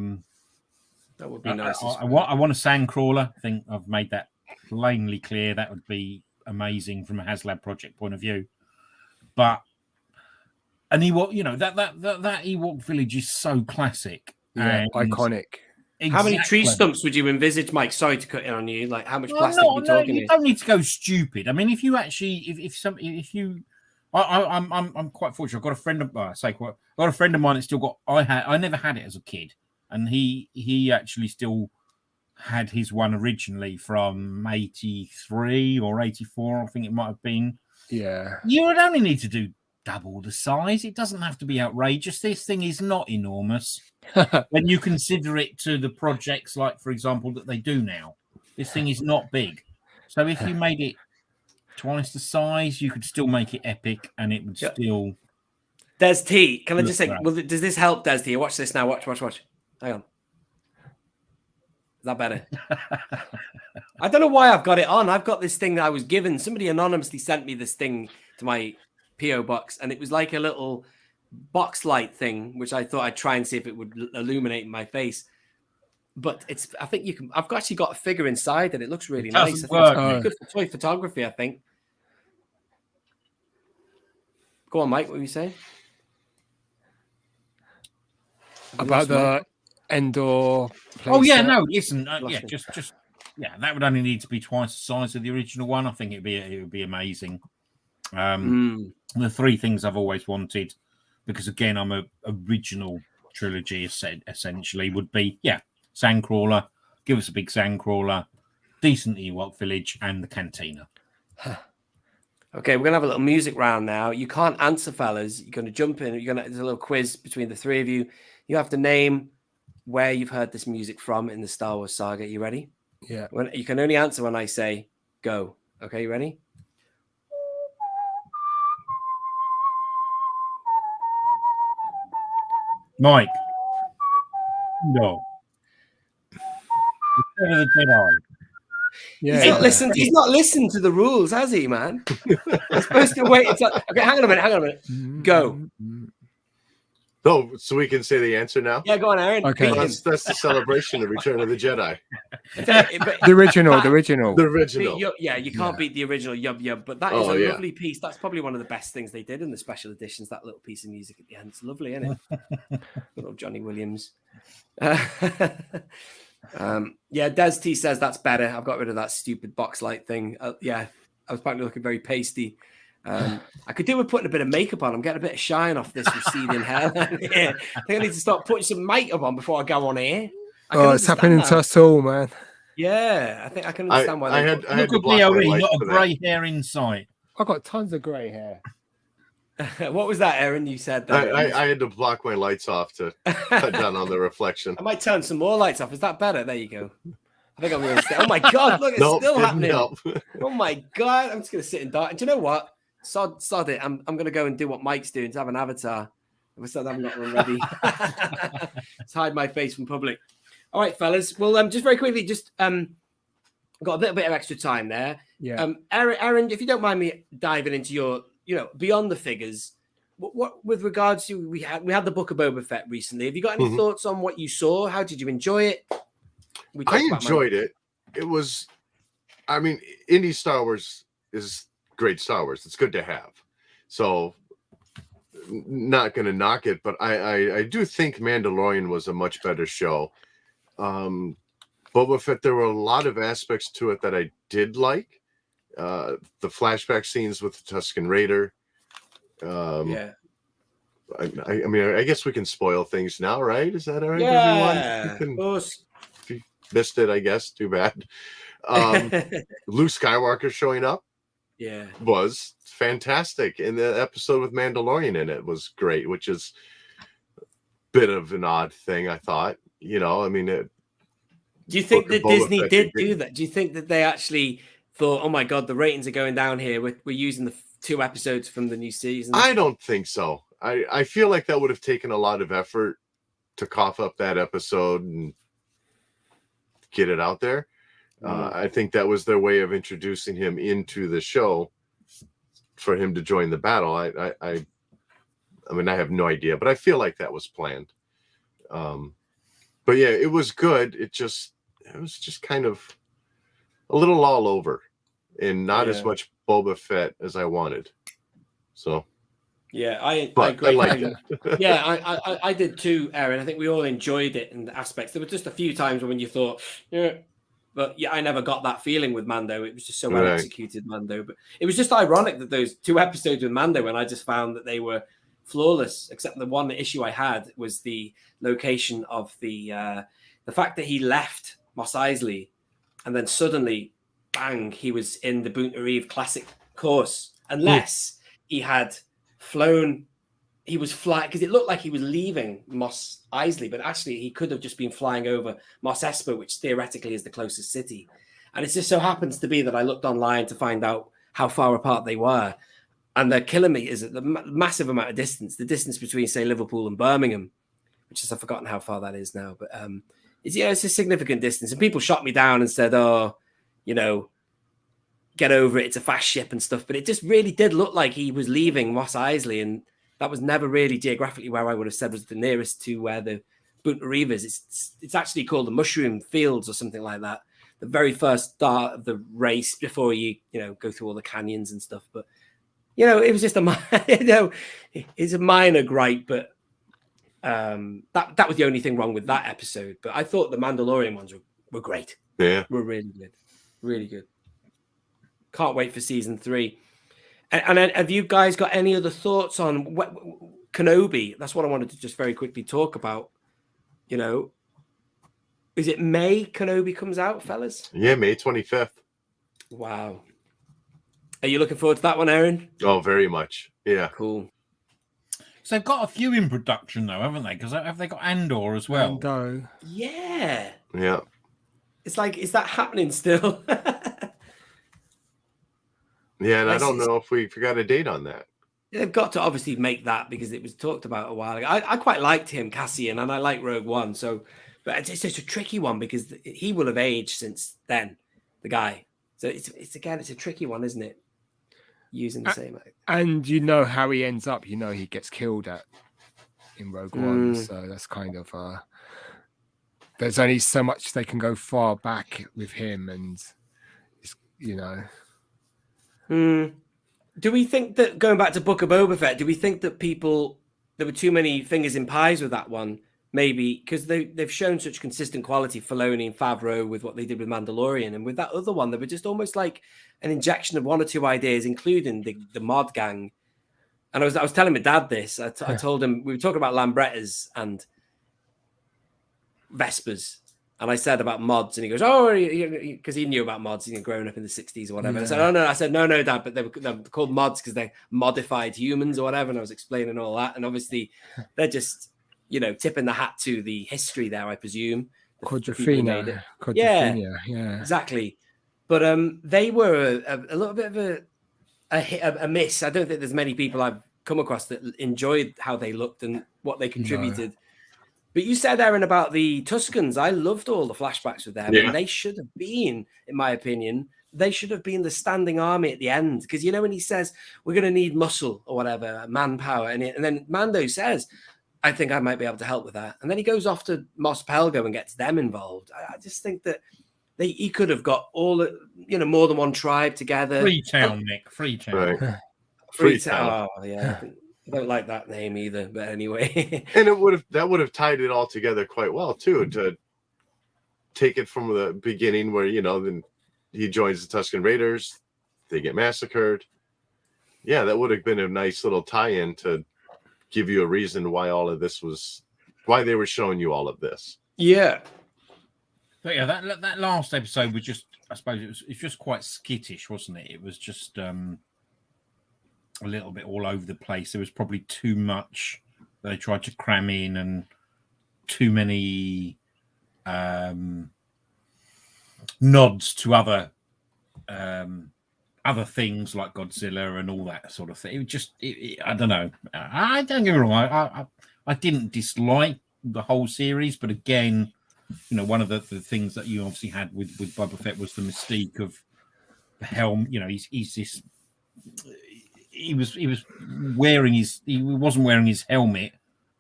would be nice. I want a sandcrawler. I think I've made that plainly clear. That would be amazing from a HasLab project point of view, but. And Ewok, that Ewok village is so classic, and iconic. Exactly. How many tree stumps would you envisage, Mike? Sorry to cut in on you. Like, how much plastic are we talking? You don't need to go stupid. I mean, if you actually, I'm quite fortunate. I've got a friend of mine that still got. I never had it as a kid, and he actually still had his one originally from 83 or 84. I think it might have been. Yeah, you would only need to do double the size. It doesn't have to be outrageous. This thing is not enormous when you consider it to the projects like, for example, that they do now. This thing is not big. So if you made it twice the size, you could still make it epic, and it would still. Des T, can I just say, well, does this help, Des T? Watch this now. Watch. Hang on. Is that better? I don't know why I've got it on. I've got this thing that I was given. Somebody anonymously sent me this thing to my PO box, and it was like a little box light thing, which I thought I'd try and see if it would illuminate my face. But I think you can. I've actually got a figure inside, and it looks really nice. I think it's good for toy photography. I think. Go on, Mike. What were you saying about the Endor? Oh yeah, no. Listen, just that would only need to be twice the size of the original one. I think it would be amazing. The three things I've always wanted because again, I'm a original trilogy essentially would be Sandcrawler. Give us a big Sandcrawler, decent Ewok village, and the cantina. Okay, we're gonna have a little music round now. You can't answer, fellas. You're gonna jump in. There's a little quiz between the three of you. You have to name where you've heard this music from in the Star Wars saga. You ready? Yeah. You can only answer when I say go. Okay, you ready? Mike. No. Return of the Jedi. Yeah. He's not listened to the rules, has he, man? He's supposed to wait until. Okay, hang on a minute. Go. Oh, so we can say the answer now? Yeah, go on, Erin. Okay. That's the celebration of Return of the Jedi. The original. The original. You can't beat the original Yub, but that is a lovely piece. That's probably one of the best things they did in the special editions, that little piece of music at the end. It's lovely, isn't it? Good old Johnny Williams. Des T says that's better. I've got rid of that stupid box light thing. I was apparently looking very pasty. I could do with putting a bit of makeup on. I'm getting a bit of shine off this receding hairline here. I think I need to start putting some makeup on before I go on here. It's happening to us all, man. Yeah, I think I can understand why. I had to Look at block Leo, my you lights got a for that. grey hair in sight. I've got tons of grey hair. What was that, Erin? You said that. I had to block my lights off to cut down on the reflection. I might turn some more lights off. Is that better? There you go. I think I'm going to stay. Oh my God, look, it's still happening. Oh my God, I'm just going to sit in dark. And do you know what? Sod it. I'm going to go and do what Mike's doing to have an avatar. I still haven't got one ready. Let's hide my face from public. All right, fellas. Well, just very quickly, got a little bit of extra time there. Yeah. Erin, if you don't mind me diving into your, beyond the figures, what with regards to we had the book of Boba Fett recently. Have you got any thoughts on what you saw? How did you enjoy it? I enjoyed it. It was, indie Star Wars is great Star Wars. It's good to have. So not going to knock it, but I do think Mandalorian was a much better show. Boba Fett, there were a lot of aspects to it that I did like. The flashback scenes with the Tusken Raider. I guess we can spoil things now, right? Is that all right, everyone? Of course. If you missed it, I guess. Too bad. Luke Skywalker showing up. Yeah, was fantastic. And the episode with Mandalorian in it was great, which is a bit of an odd thing, I thought. Do you think that Disney did do that? Do you think that they actually thought, oh my God, the ratings are going down here, we're using the 2 episodes from the new season? I don't think so. I feel like that would have taken a lot of effort to cough up that episode and get it out there. I think that was their way of introducing him into the show for him to join the battle. I have no idea, but I feel like that was planned. But yeah, it was good. It was just kind of a little all over and not as much Boba Fett as I wanted. So yeah, I agree. I liked it. Yeah, I did too, Erin. I think we all enjoyed it in the aspects. There were just a few times when you thought, but I never got that feeling with Mando. It was just so well executed, Mando. But it was just ironic that those 2 episodes with Mando, when I just found that they were flawless, except the one issue I had was the location of the fact that he left Mos Eisley and then suddenly, bang, he was in the Boonta Eve Classic course. Unless he had flown, he was flying, because it looked like he was leaving Mos Eisley, but actually he could have just been flying over Mos Espa, which theoretically is the closest city. And it just so happens to be that I looked online to find out how far apart they were. And they're kilometers at the massive amount of distance, the distance between, say, Liverpool and Birmingham, which is, I've forgotten how far that is now. But it's a significant distance. And people shot me down and said, get over it. It's a fast ship and stuff. But it just really did look like he was leaving Mos Eisley. And that was never really geographically where I would have said was the nearest to where the Boonta Eve is. It's actually called the Mushroom Fields or something like that. The very first start of the race before you go through all the canyons and stuff. But it was just it's a minor gripe, but that was the only thing wrong with that episode. But I thought the Mandalorian ones were great. Yeah, were really good, really good. Can't wait for season 3. And have you guys got any other thoughts on Kenobi. That's what I wanted to just very quickly talk about. You know, is it May Kenobi comes out, fellas? Yeah, May 25th. Wow. Are you looking forward to that one, Erin? Oh, very much. Yeah. Cool. So they've got a few in production though, haven't they? Because have they got Andor as well? Mando. Yeah. Yeah. It's like, is that happening still? Yeah, and I don't know if we forgot a date on that. They've got to obviously make that because it was talked about a while ago. I quite liked him, Cassian, and I like Rogue One. So, but it's just a tricky one because he will have aged since then, the guy. So it's a tricky one, isn't it? Using the same. And you know how he ends up. You know he gets killed in Rogue One. So that's kind of there's only so much they can go far back with him, and it's, you know. Do we think that, going back to Book of Boba Fett, do we think that there were too many fingers in pies with that one? Maybe because they've shown such consistent quality, Filoni and Favreau, with what they did with Mandalorian, and with that other one, they were just almost like an injection of one or two ideas, including the mod gang. And I was telling my dad this. I told him, we were talking about Lambrettas and Vespers, and I said about mods, and he goes, "Oh," because he knew about mods, growing up in the 60s or whatever. Yeah. I said, "No, Dad, but they're called mods because they're modified humans or whatever." And I was explaining all that, and obviously they're just, tipping the hat to the history there, I presume. Quadrophenia. Yeah, exactly. But they were a little bit of a miss. I don't think there's many people I've come across that enjoyed how they looked and what they contributed. No. But you said, Erin, about the Tuscans. I loved all the flashbacks with them. Yeah. And they should have been, in my opinion, they should have been the standing army at the end. Because, when he says, we're going to need muscle or whatever, manpower. And then Mando says, I think I might be able to help with that. And then he goes off to Mos Pelgo and gets them involved. I just think that he could have got all, more than one tribe together. Freetown, Nick. Freetown. Right. Freetown. Oh, yeah. I don't like that name either, but anyway. And that would have tied it all together quite well too, to take it from the beginning where, then he joins the Tusken Raiders, they get massacred. Yeah, that would have been a nice little tie-in to give you a reason why why they were showing you all of this. Yeah. But yeah, that last episode was just, I suppose it's just quite skittish, wasn't it? It was just a little bit all over the place. There was probably too much that they tried to cram in, and too many nods to other things like Godzilla and all that sort of thing. It just, I don't know. I don't get me wrong. I didn't dislike the whole series, but again, one of the things that you obviously had with Boba Fett was the mystique of the helm. He's this. He wasn't wearing his helmet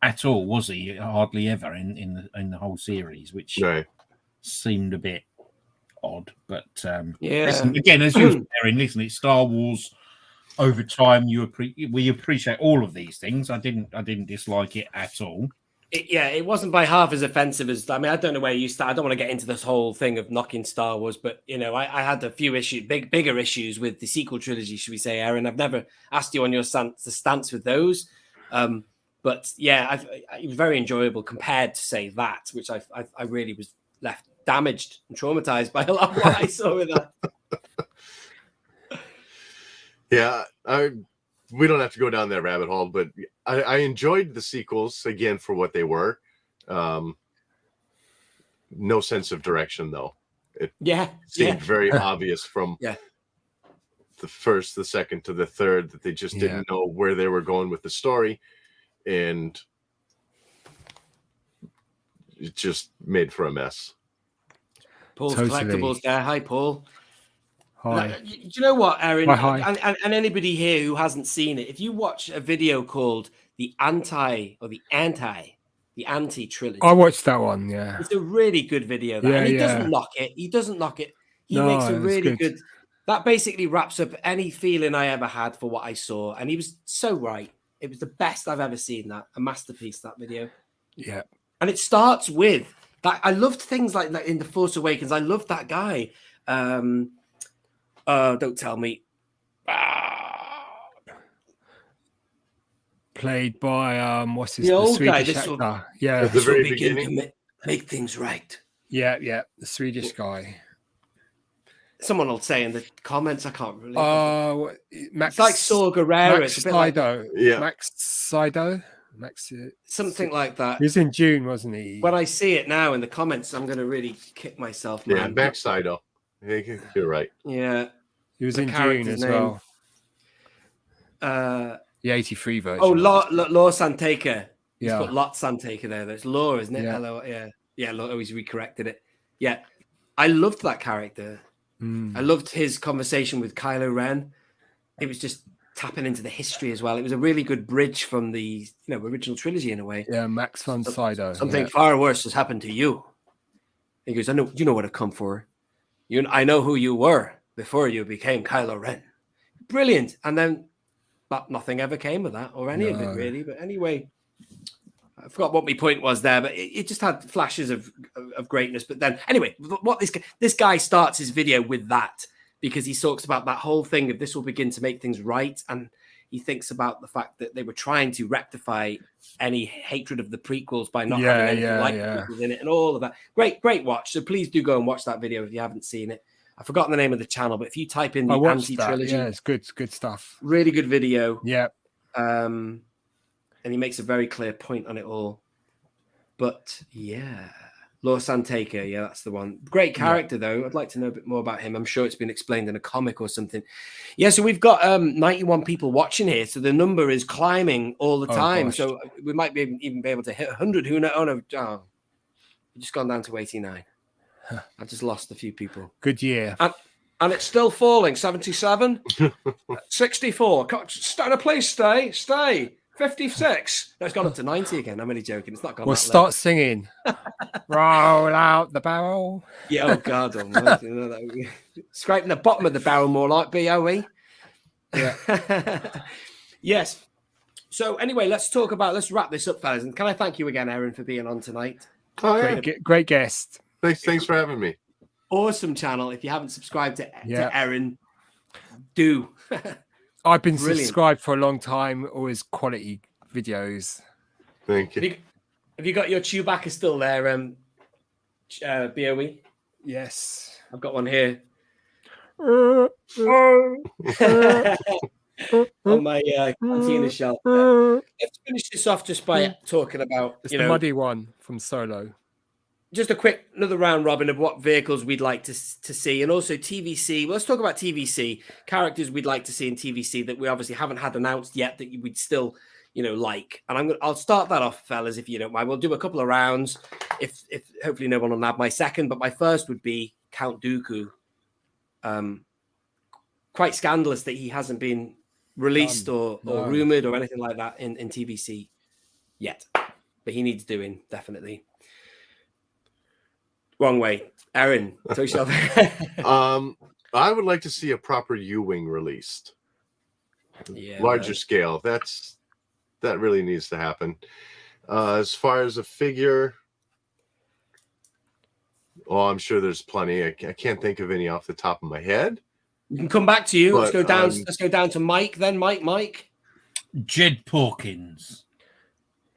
at all, was he? Hardly ever in the whole series, which seemed a bit odd. But listen, again, as you were saying, listen, it's Star Wars. Over time, we appreciate all of these things. I didn't dislike it at all. It wasn't by half as offensive as, I don't know where you start. I don't want to get into this whole thing of knocking Star Wars, but I had a few bigger issues with the sequel trilogy, should we say, Erin? I've never asked you on your stance with those, but yeah, it was very enjoyable compared to, say, that, which I really was left damaged and traumatized by a lot of what I saw with that. Yeah, we don't have to go down that rabbit hole, but I enjoyed the sequels again for what they were. No sense of direction, though. It seemed very obvious from the first, the second to the third that they just didn't know where they were going with the story, and it just made for a mess. Paul's Collectibles there. Hi, Paul. Hi. Do you know what, Erin? Hi. And anybody here who hasn't seen it, if you watch a video called the Anti Trilogy. I watched that one, yeah. It's a really good video. And he doesn't knock it. He makes a really good. That basically wraps up any feeling I ever had for what I saw. And he was so right. It was the best I've ever seen. That a masterpiece, that video. Yeah. And it starts with that. I loved things like in The Force Awakens. I loved that guy. Don't tell me. Played by what's his The the old guy, Swedish this will- actor? Yeah, At the This will very begin to beginning? make things right. yeah, the Swedish guy. Someone will say in the comments, I can't really. Max. It's like Saw Gerrera. Max It's a bit like Sido. Yeah. Max Sido. something like that. He was in June, wasn't he? When I see it now in the comments, I'm going to really kick myself, Yeah, man. backside though. You're right. Yeah. He was the in June character's as name. well. The 83 version. Law Santaker. He's Yeah. put Lot Santaker there. That's Law, isn't it? Yeah. Hello, yeah. Law, he's recorrected it. Yeah. I loved that character. I loved his conversation with Kylo Ren. It was just tapping into the history as well. It was a really good bridge from the original trilogy in a way. Yeah, Max von Sydow. Something far worse has happened to you. He goes, I know you know what I've come for. I know who you were before you became Kylo Ren. Brilliant. And then but nothing ever came of that or any of it really. But anyway, I forgot what my point was there, but it just had flashes of greatness. But then anyway, what this guy starts his video with that because he talks about that whole thing of this will begin to make things right. And he thinks about the fact that they were trying to rectify any hatred of the prequels by not having anything like prequels in it and all of that. Great watch. So please do go and watch that video if you haven't seen it. I've forgotten the name of the channel, but if you type in the anti-trilogy, yeah, it's good stuff. Really good video. Yeah. And he makes a very clear point on it all. But yeah, Law Santaker, yeah, that's the one. Great character though. I'd like to know a bit more about him. I'm sure it's been explained in a comic or something. Yeah, so we've got 91 people watching here, so the number is climbing all the time. Gosh. So we might even be able to hit 100. Who knows? Oh no, we've just gone down to 89. I just lost a few people. Good year. And it's still falling. 77, 64. Starting to please stay. 56. No, it's gone up to 90 again. I'm only joking. It's not gone. We'll start singing. Roll out the barrel. Yeah. Oh God. Almighty. Scraping the bottom of the barrel, more like BOE. Yeah. Yes. So anyway, let's wrap this up, fellas. And can I thank you again, Erin, for being on tonight? Oh, yeah. Great guest. Thanks for having me. Awesome channel. If you haven't subscribed to Erin, do. I've been Brilliant. subscribed for a long time. Always quality videos. Thank you. Have you got your Chewbacca still there, BOE? Yes. I've got one here. On my cantina shelf. Let's finish this off just by talking about It's the muddy one from Solo. Just a quick another round robin of what vehicles we'd like to see, and also TVC. Well, let's talk about TVC characters we'd like to see in TVC that we obviously haven't had announced yet that we'd still, like. And I'll start that off, fellas, if you don't mind. We'll do a couple of rounds. If hopefully no one will nab my second, but my first would be Count Dooku. Quite scandalous that he hasn't been released or rumored or anything like that in TVC yet, but he needs doing definitely. Wrong way, Erin. So yourself. I would like to see a proper U-wing released, larger scale. That really needs to happen. As far as a figure, I'm sure there's plenty. I can't think of any off the top of my head. We can come back to you. But, Let's go down to Mike then. Mike. Jed Porkins.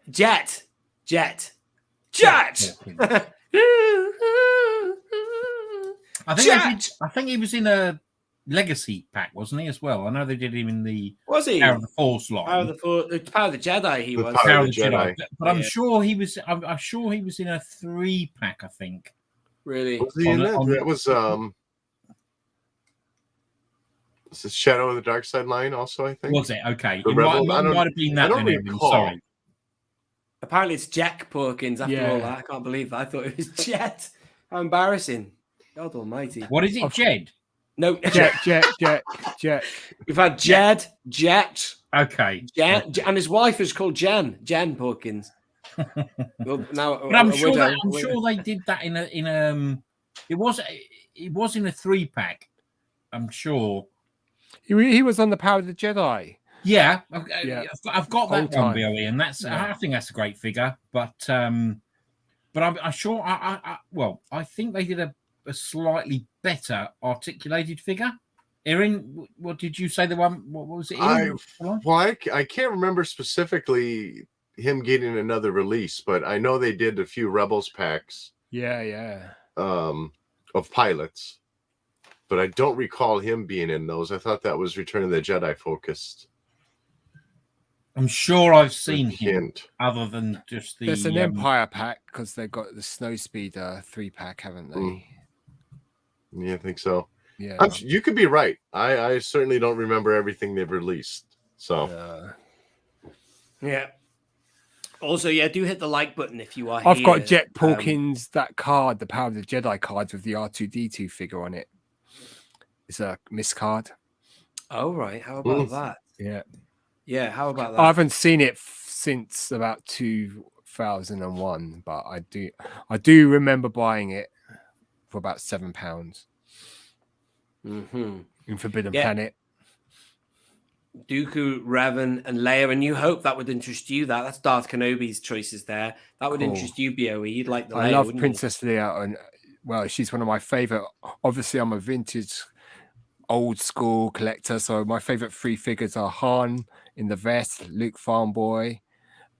Jet. I think he was in a Legacy pack, wasn't he, as well? I know they did him in the Was he? Power of the Force line. Power of the Jedi. He was. Power of the Jedi. But I'm sure he was. I'm sure he was in a 3-pack. I think. Really? Was he in that? That was It's the Shadow of the Dark Side line, also. I think. Was it? Okay. The It Rebel- might have been that. I don't then, Erin, recall. sorry. Apparently it's Jack Porkins after all that. I can't believe that. I thought it was Jet. How embarrassing. God almighty. What is it, Jed? No. Jet. We've had Jet. Okay. Jan, and his wife is called Jan Porkins. Well, now, But I'm sure they did that in a it was in a 3-pack. I'm sure. He was on the Power of the Jedi. Yeah, Yeah. I've got that Whole one, time. Billy, and that's I think that's a great figure. But I'm sure I think they did a slightly better articulated figure. Erin, what did you say? The one, what was it? I can't remember specifically him getting another release, but I know they did a few Rebels packs. Yeah. Of pilots, but I don't recall him being in those. I thought that was Return of the Jedi focused. I'm sure I've seen him, Hint. other than just the. There's an Empire pack because they've got the Snowspeeder 3-pack, haven't they? Yeah, I think so. Yeah, you could be right. I certainly don't remember everything they've released. So, yeah. Also, do hit the like button if you are I've here. got Jet Porkins, that card, the Power of the Jedi cards with the R2-D2 figure on it. It's a miss card. Oh, right. How about that? Yeah. Yeah, how about that? I haven't seen it since about 2001, but I do remember buying it for about £7 in Forbidden Planet. Dooku, Revan, and Leia, and New Hope. That would interest you. That's Darth Kenobi's choices there. That would interest you, BOE. You'd like the Leia, I love Princess Leia, and well, she's one of my favorite. Obviously, I'm a vintage, old school collector, so my favorite 3 figures are Han in the vest, Luke Farm Boy,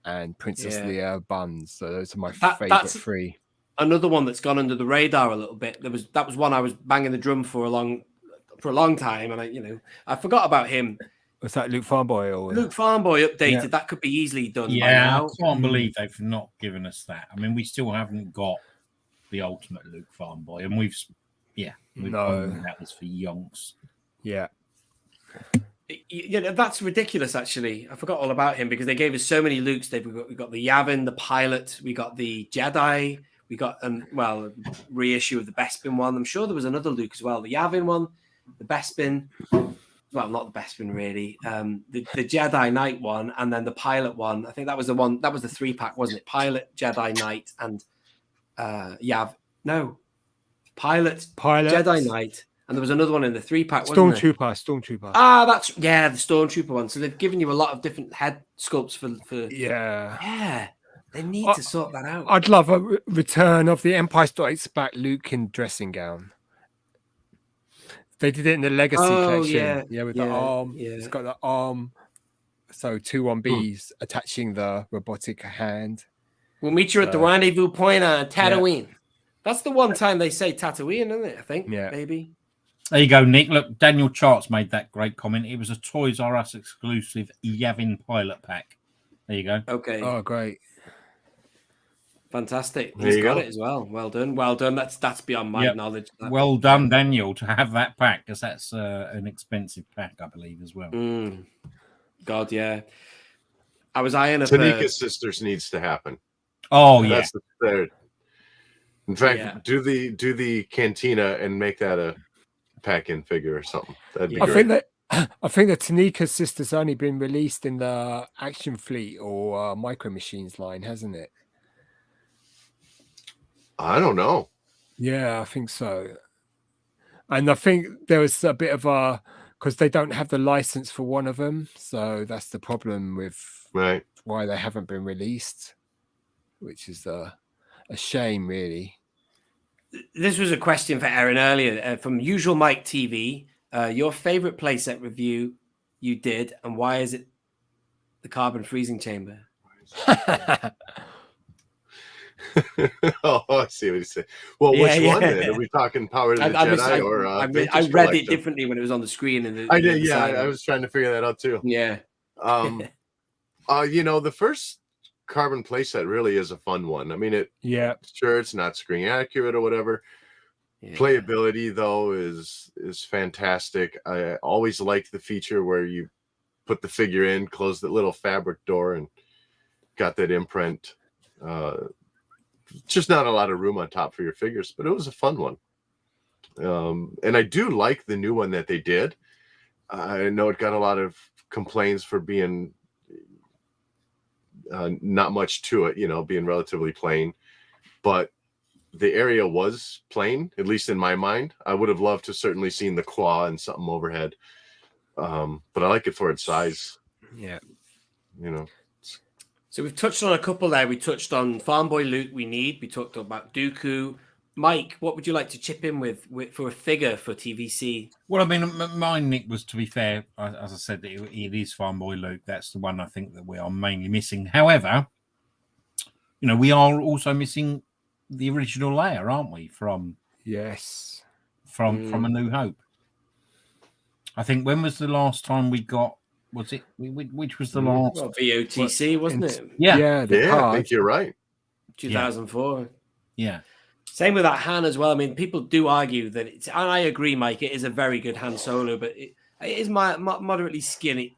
and Princess Leia buns. So those are my favorite 3. Another one that's gone under the radar a little bit. That was one I was banging the drum for a long time, and I forgot about him. Was that Luke Farmboy or Luke Farmboy updated? Yeah. That could be easily done. Yeah, by now. I can't believe they've not given us that. I mean, we still haven't got the ultimate Luke Farmboy, and we've that was for yonks. Yeah, that's ridiculous. Actually, I forgot all about him because they gave us so many Lukes. We got the Yavin, the pilot, we got the Jedi, we got a reissue of the Bespin one. I'm sure there was another Luke as well. The Yavin one, the Bespin. Well, not the Bespin really. The Jedi Knight one, and then the pilot one. I think that was the one. That was the 3-pack, wasn't it? Pilot, Jedi Knight, and pilot, Jedi Knight, and there was another one in the 3-pack. Stormtrooper. That's the Stormtrooper one. So they've given you a lot of different head sculpts for. Yeah. They need to sort that out. I'd love a return of the Empire Strikes Back Luke in dressing gown. They did it in the Legacy collection. With the arm. Yeah. It's got the arm. So 2-1Bs attaching the robotic hand. We'll meet you at the rendezvous point on Tatooine. Yeah. That's the one time they say Tatooine, isn't it? I think. Yeah. Maybe. There you go, Nick. Look, Daniel Charts made that great comment. It was a Toys R Us exclusive Yavin pilot pack. There you go. Okay. Oh, great. Fantastic. He's got it as well. Well done. That's beyond my knowledge. Well done, Daniel, to have that pack, because that's an expensive pack, I believe, as well. God, yeah. I was eyeing up. Tanika Sisters needs to happen. Oh, yeah. That's the third. In fact, do the Cantina and make that a pack-in figure or something. That'd be great. I think the Tanika Sisters only been released in the Action Fleet or Micro Machines line, hasn't it? I don't know. Yeah, I think so. And I think there was a bit of because they don't have the license for one of them. So that's the problem with why they haven't been released, which is a shame, really. This was a question for Erin earlier from Usual Mike TV. Your favorite playset review you did, and why is it the carbon freezing chamber? Oh, I see what you say. Well, which one then? Are we talking Power of the Jedi or I read it differently when it was on the screen. I did, yeah. I was trying to figure that out too. Yeah. The first carbon playset really is a fun one. I mean, sure, it's not screen accurate or whatever. Yeah. Playability though is fantastic. I always liked the feature where you put the figure in, close the little fabric door, and got that imprint. Just not a lot of room on top for your figures, but it was a fun one. And I do like the new one that they did. I know it got a lot of complaints for being not much to it, being relatively plain, but the area was plain, at least in my mind. I would have loved to certainly seen the claw and something overhead. But I like it for its size. Yeah. So we've touched on a couple there. We touched on Farm Boy Luke we need. We talked about Dooku, Mike, what would you like to chip in with for a figure for TVC? Well, I mean, mine, Nick, was, to be fair, as I said, it is Farm Boy Luke. That's the one I think that we are mainly missing. However, we are also missing the original Leia, aren't we? From Yes. From A New Hope. I think, when was the last time we got? Was it? Which was the last? Well, VOTC, wasn't it? Yeah. I think you're right. 2004. Yeah. Same with that Han as well. I mean, people do argue that and I agree, Mike, it is a very good Han Solo, but it is moderately skinny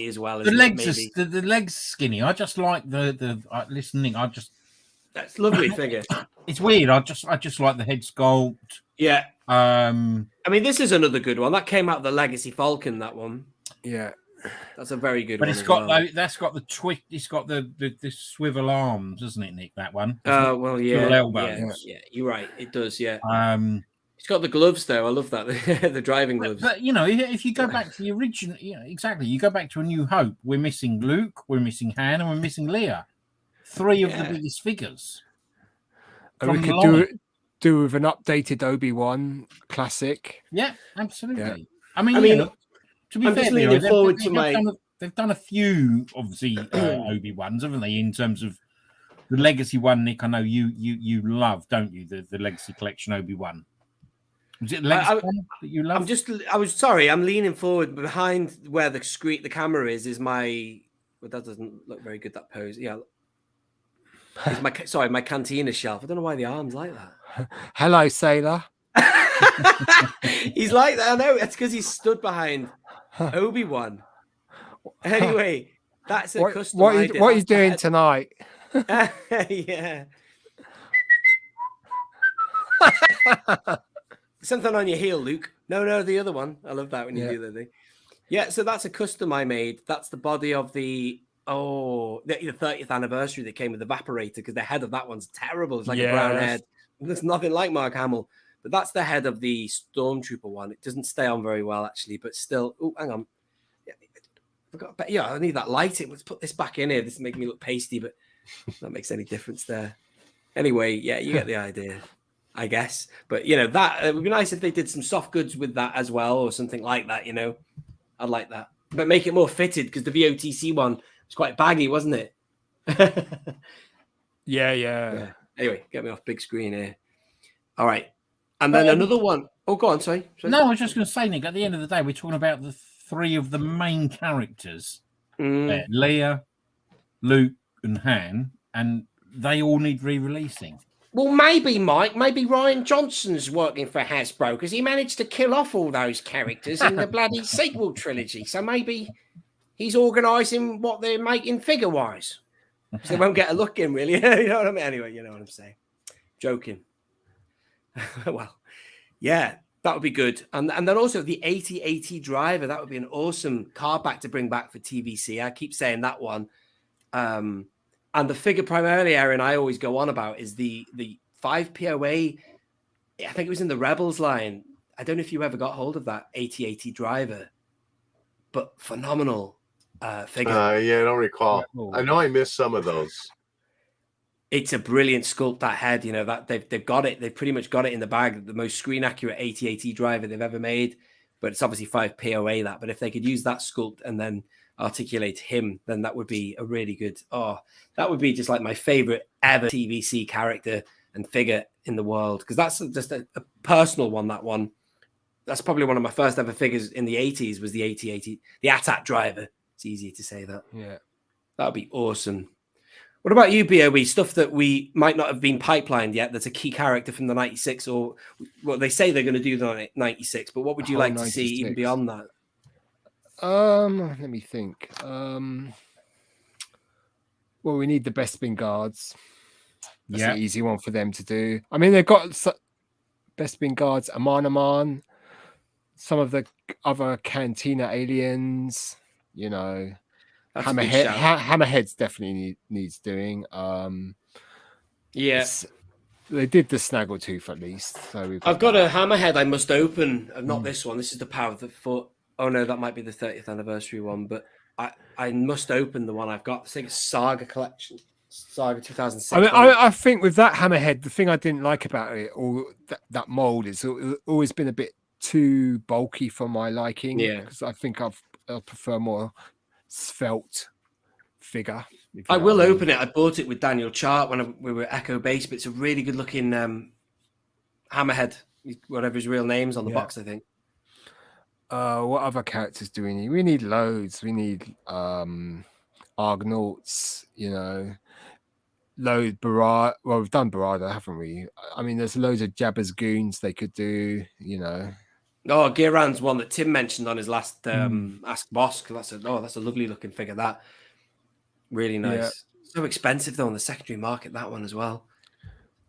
as well. The legs are the legs skinny. I just like the listening. That's a lovely figure. It's weird. I just like the head sculpt. Yeah. I mean, this is another good one that came out of the Legacy Falcon. That one. Yeah. That's a very good but one. It's got that's got the twist. It's got the swivel arms, doesn't it, Nick? That one. Well, yeah. Swivel elbows. Yeah. You're right. It does. Yeah. It's got the gloves though. I love that. The driving gloves. But if you go back to the original, exactly. You go back to A New Hope. We're missing Luke. We're missing Han, and we're missing Leia. 3 of the biggest figures. And we could do with an updated Obi-Wan classic. Yeah, absolutely. Yeah. I mean, to be fair, they've done a few, obviously, Obi-Wans, haven't they? In terms of the Legacy one, Nick, I know you love, don't you? The Legacy Collection Obi-Wan. Was it the Legacy one that you love? I'm leaning forward behind where the camera is my. Well, that doesn't look very good. That pose, yeah. My cantina shelf. I don't know why the arm's like that. Hello, sailor. He's like that. I know. It's because he's stood behind Obi-Wan. Anyway, that's a custom. What are you doing tonight? Yeah. Something on your heel, Luke. No, the other one. I love that when you do that thing. Yeah, so that's a custom I made. That's the body of the 30th anniversary that came with the evaporator, because the head of that one's terrible. It's like a brown head. There's nothing like Mark Hamill. But that's the head of the Stormtrooper one. It doesn't stay on very well, actually, but still. Oh, hang on. I need that lighting. Let's put this back in here. This is making me look pasty, but that makes any difference there. Anyway, yeah, you get the idea, I guess. But, that it would be nice if they did some soft goods with that as well, or something like that, I'd like that. But make it more fitted, because the VOTC one was quite baggy, wasn't it? Yeah. Anyway, get me off big screen here. All right. And then another one. Oh, go on. Sorry. No, I was just going to say, Nick, at the end of the day, we're talking about the 3 of the main characters. Leia, Luke, and Han, and they all need re-releasing. Well, maybe, Mike, Rian Johnson's working for Hasbro, because he managed to kill off all those characters in the bloody sequel trilogy. So maybe he's organising what they're making figure-wise. So they won't get a look in, really. You know what I mean? Anyway, you know what I'm saying. Joking. Well, yeah, that would be good. And then also the 8080 driver, that would be an awesome car back to bring back for TVC. I keep saying that one. And the figure primarily, Erin, I always go on about is the 5POA. I think it was in the Rebels line. I don't know if you ever got hold of that 8080 driver, but phenomenal figure. I don't recall. I know I missed some of those. It's a brilliant sculpt, that head, that they've got it. They've pretty much got it in the bag. The most screen accurate 8080 driver they've ever made, but it's obviously 5POA that. But if they could use that sculpt and then articulate him, then that would be a really good. That would be just like my favorite ever TVC character and figure in the world, because that's just a personal one. That one, that's probably one of my first ever figures in the 80s. Was the 8080, the AT-AT driver. It's easy to say that. Yeah, that would be awesome. What about you, BOE? Stuff that we might not have been pipelined yet, that's a key character from the 96, or they say they're going to do the 96, but what would you like 96. To see even beyond that? Let me think. Well, we need the Bespin guards. That's an easy one for them to do. I mean, they've got Bespin guards, Aman, some of the other Cantina aliens, Hammerheads definitely needs doing. They did the Snaggletooth at least. So I've got a Hammerhead I must open. Not this one. This is the Power of the Foot. Oh no, that might be the 30th anniversary one. But I must open the one I've got. I think it's Saga Collection. Saga 2006. I mean, wasn't it? I think with that Hammerhead, the thing I didn't like about it, or that mold, is it's always been a bit too bulky for my liking. Yeah. Because I think I prefer more svelte figure. if you I know will what mean. open it. I bought it with Daniel Chart when we were Echo Base, but it's a really good looking Hammerhead, whatever his real name's on the box, I think. What other characters do we need? We need loads. We need Argonauts, you know. Load Barada. Well, we've done Barada, haven't we? I mean, there's loads of Jabba's goons they could do, you know. Oh, ERIN'S one that Tim mentioned on his last Ask Boss. That's a lovely looking figure. That really nice. Yeah. So expensive though on the secondary market. That one as well.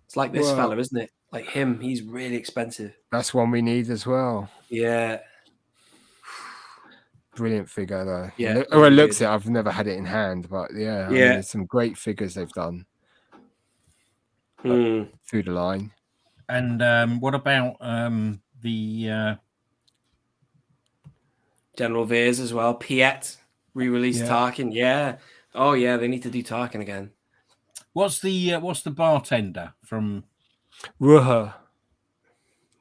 It's like this fella, isn't it? Like him, he's really expensive. That's one we need as well. Yeah. Brilliant figure though. Yeah. Oh, it looks it. I've never had it in hand, but yeah, I mean, Yeah. there's some great figures they've done Hmm. through the line. And what about the General Veers as well. Piet re-released Tarkin. Yeah. Oh yeah, they need to do Tarkin again. what's the bartender from? Woohoo.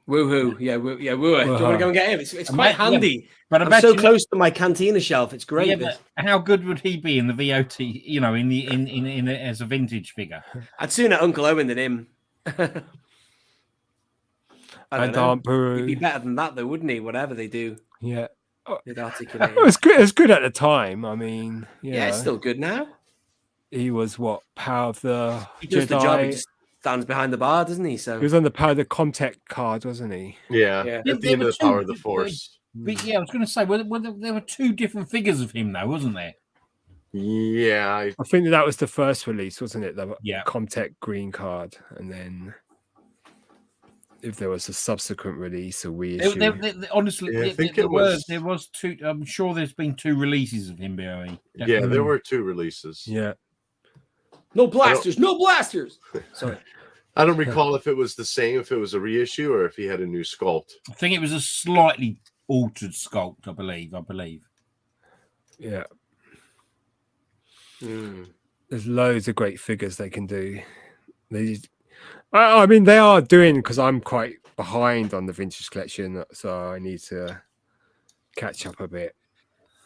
Ruha. Yeah, woohoo. Do you want to go and get him? It's quite handy. But I'm so close to my cantina shelf. It's great. Yeah, but how good would he be in the VOT? You know, in as a vintage figure. I'd sooner Uncle Owen than him. I don't know. Aunt Peru. He'd be better than that, though, wouldn't he? Whatever they do, Yeah. they'd articulate. It was good. It was good at the time. I mean, Yeah, it's still good now. he was what Power of the He does the job. He just stands behind the bar, doesn't he? So He was on the Power of the Comtech card, wasn't he? Yeah, Yeah. at the There end of were the Power two- of the Force. But yeah, I was going to say, there were two different figures of him, though, wasn't there? Yeah, I think that was the first release, wasn't it? The Yeah. Comtech green card, and then if there was a subsequent release, a reissue. Honestly, Yeah, I think it was- there was two. I'm sure there's been two releases of him, BOE. yeah, there were two releases. Yeah. no blasters, no blasters. Sorry. I don't recall if it was the same, if it was a reissue, or if he had a new sculpt. I think it was a slightly altered sculpt. I believe. Yeah. Hmm. There's loads of great figures they can do. I mean, they are doing, because I'm quite behind on the vintage collection, so I need to catch up a bit.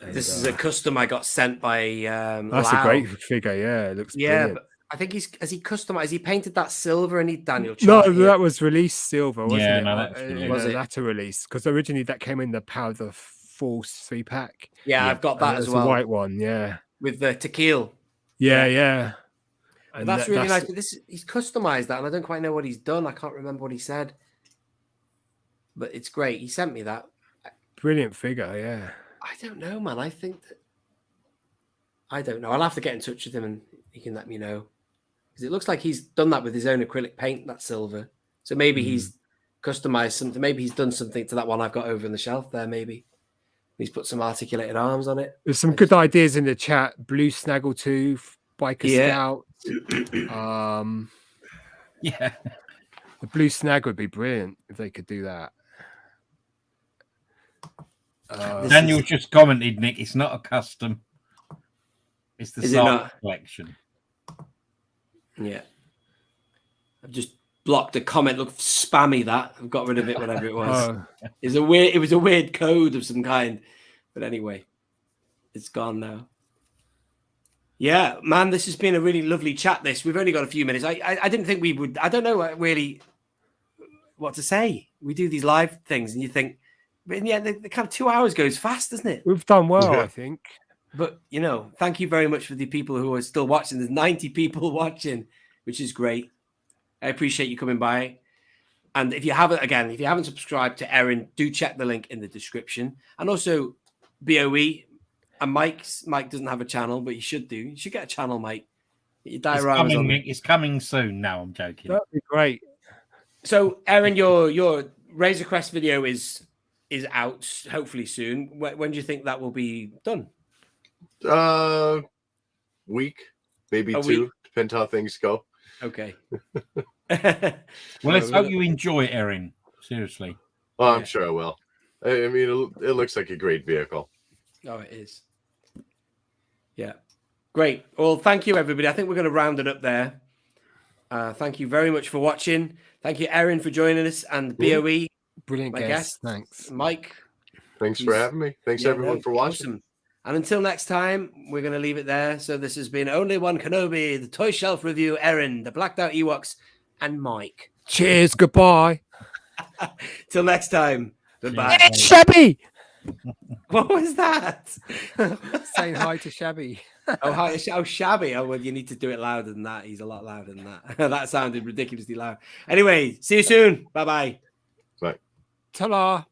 And, This is a custom I got sent by. that's Lau. a great figure. Yeah, it looks Yeah, brilliant. but I think has he customized? He painted that silver and he Daniel. No, Chart here. that was released silver, wasn't Yeah, it? no, that was In released. Was a it? latter release, because originally that came in the Power of the Force 3-pack. Yeah, I've got that as well The white one, yeah. with the tequila. Yeah. But And that's that- really nice. But he's customized that, and I don't quite know what he's done. I can't remember what he said, but it's great. He sent me that. Brilliant figure, yeah. I don't know, man. I don't know. I'll have to get in touch with him, and he can let me know, because it looks like he's done that with his own acrylic paint. That silver, so maybe he's customized something. Maybe he's done something to that one I've got over on the shelf there. Maybe he's put some articulated arms on it. There's some good ideas in the chat. Blue Snaggletooth, Biker Yeah. Scout. Yeah, The blue snag would be brilliant if they could do that. Daniel just commented, Nick. It's not a custom. It's the Is it Saga not? collection. Yeah, I've just blocked a comment. Look spammy. That I've got rid of it. Whatever it was. Oh, It was a weird code of some kind. But anyway, it's gone now. Yeah, man, this has been a really lovely chat. We've only got a few minutes. I didn't think we would. I don't know really what to say. We do these live things, and you think, but in the end, the kind of 2 hours goes fast, doesn't it? we've done well, Yeah. I think. But thank you very much for the people who are still watching. There's 90 people watching, which is great. I appreciate you coming by. And if you haven't subscribed to Erin, do check the link in the description. And also, BOE and Mike doesn't have a channel, but you should do. You should get a channel, Mike. Get your It's dioramas coming, on there. Nick. It's coming soon. No, I'm joking. That'd be great. So, Erin, your Razor Crest video is out hopefully soon. When do you think that will be done? Week, maybe A two, week. depends how things go. Okay. Well, let's hope you enjoy it, Erin. Seriously. Oh, I'm Yeah. sure I will. I mean, it looks like a great vehicle. Oh, it is. Yeah. Great. Well, thank you, everybody. I think we're going to round it up there. Thank you very much for watching. Thank you, Erin, for joining us, and BOE, Brilliant my guest. guest. Thanks. Mike. Thanks for having me. Thanks everyone for watching. Awesome. And until next time, we're going to leave it there. So this has been Only One Kenobi, the Toy Shelf Review, Erin, the Blacked Out Ewoks, and Mike. Cheers. Goodbye. Till next time. Goodbye. It's Shabby. What was that? Saying hi to Shabby. Oh, hi. Oh, Shabby. Oh, well, you need to do it louder than that. He's a lot louder than that. That sounded ridiculously loud. Anyway, see you soon. Bye-bye. Bye. Ta-la.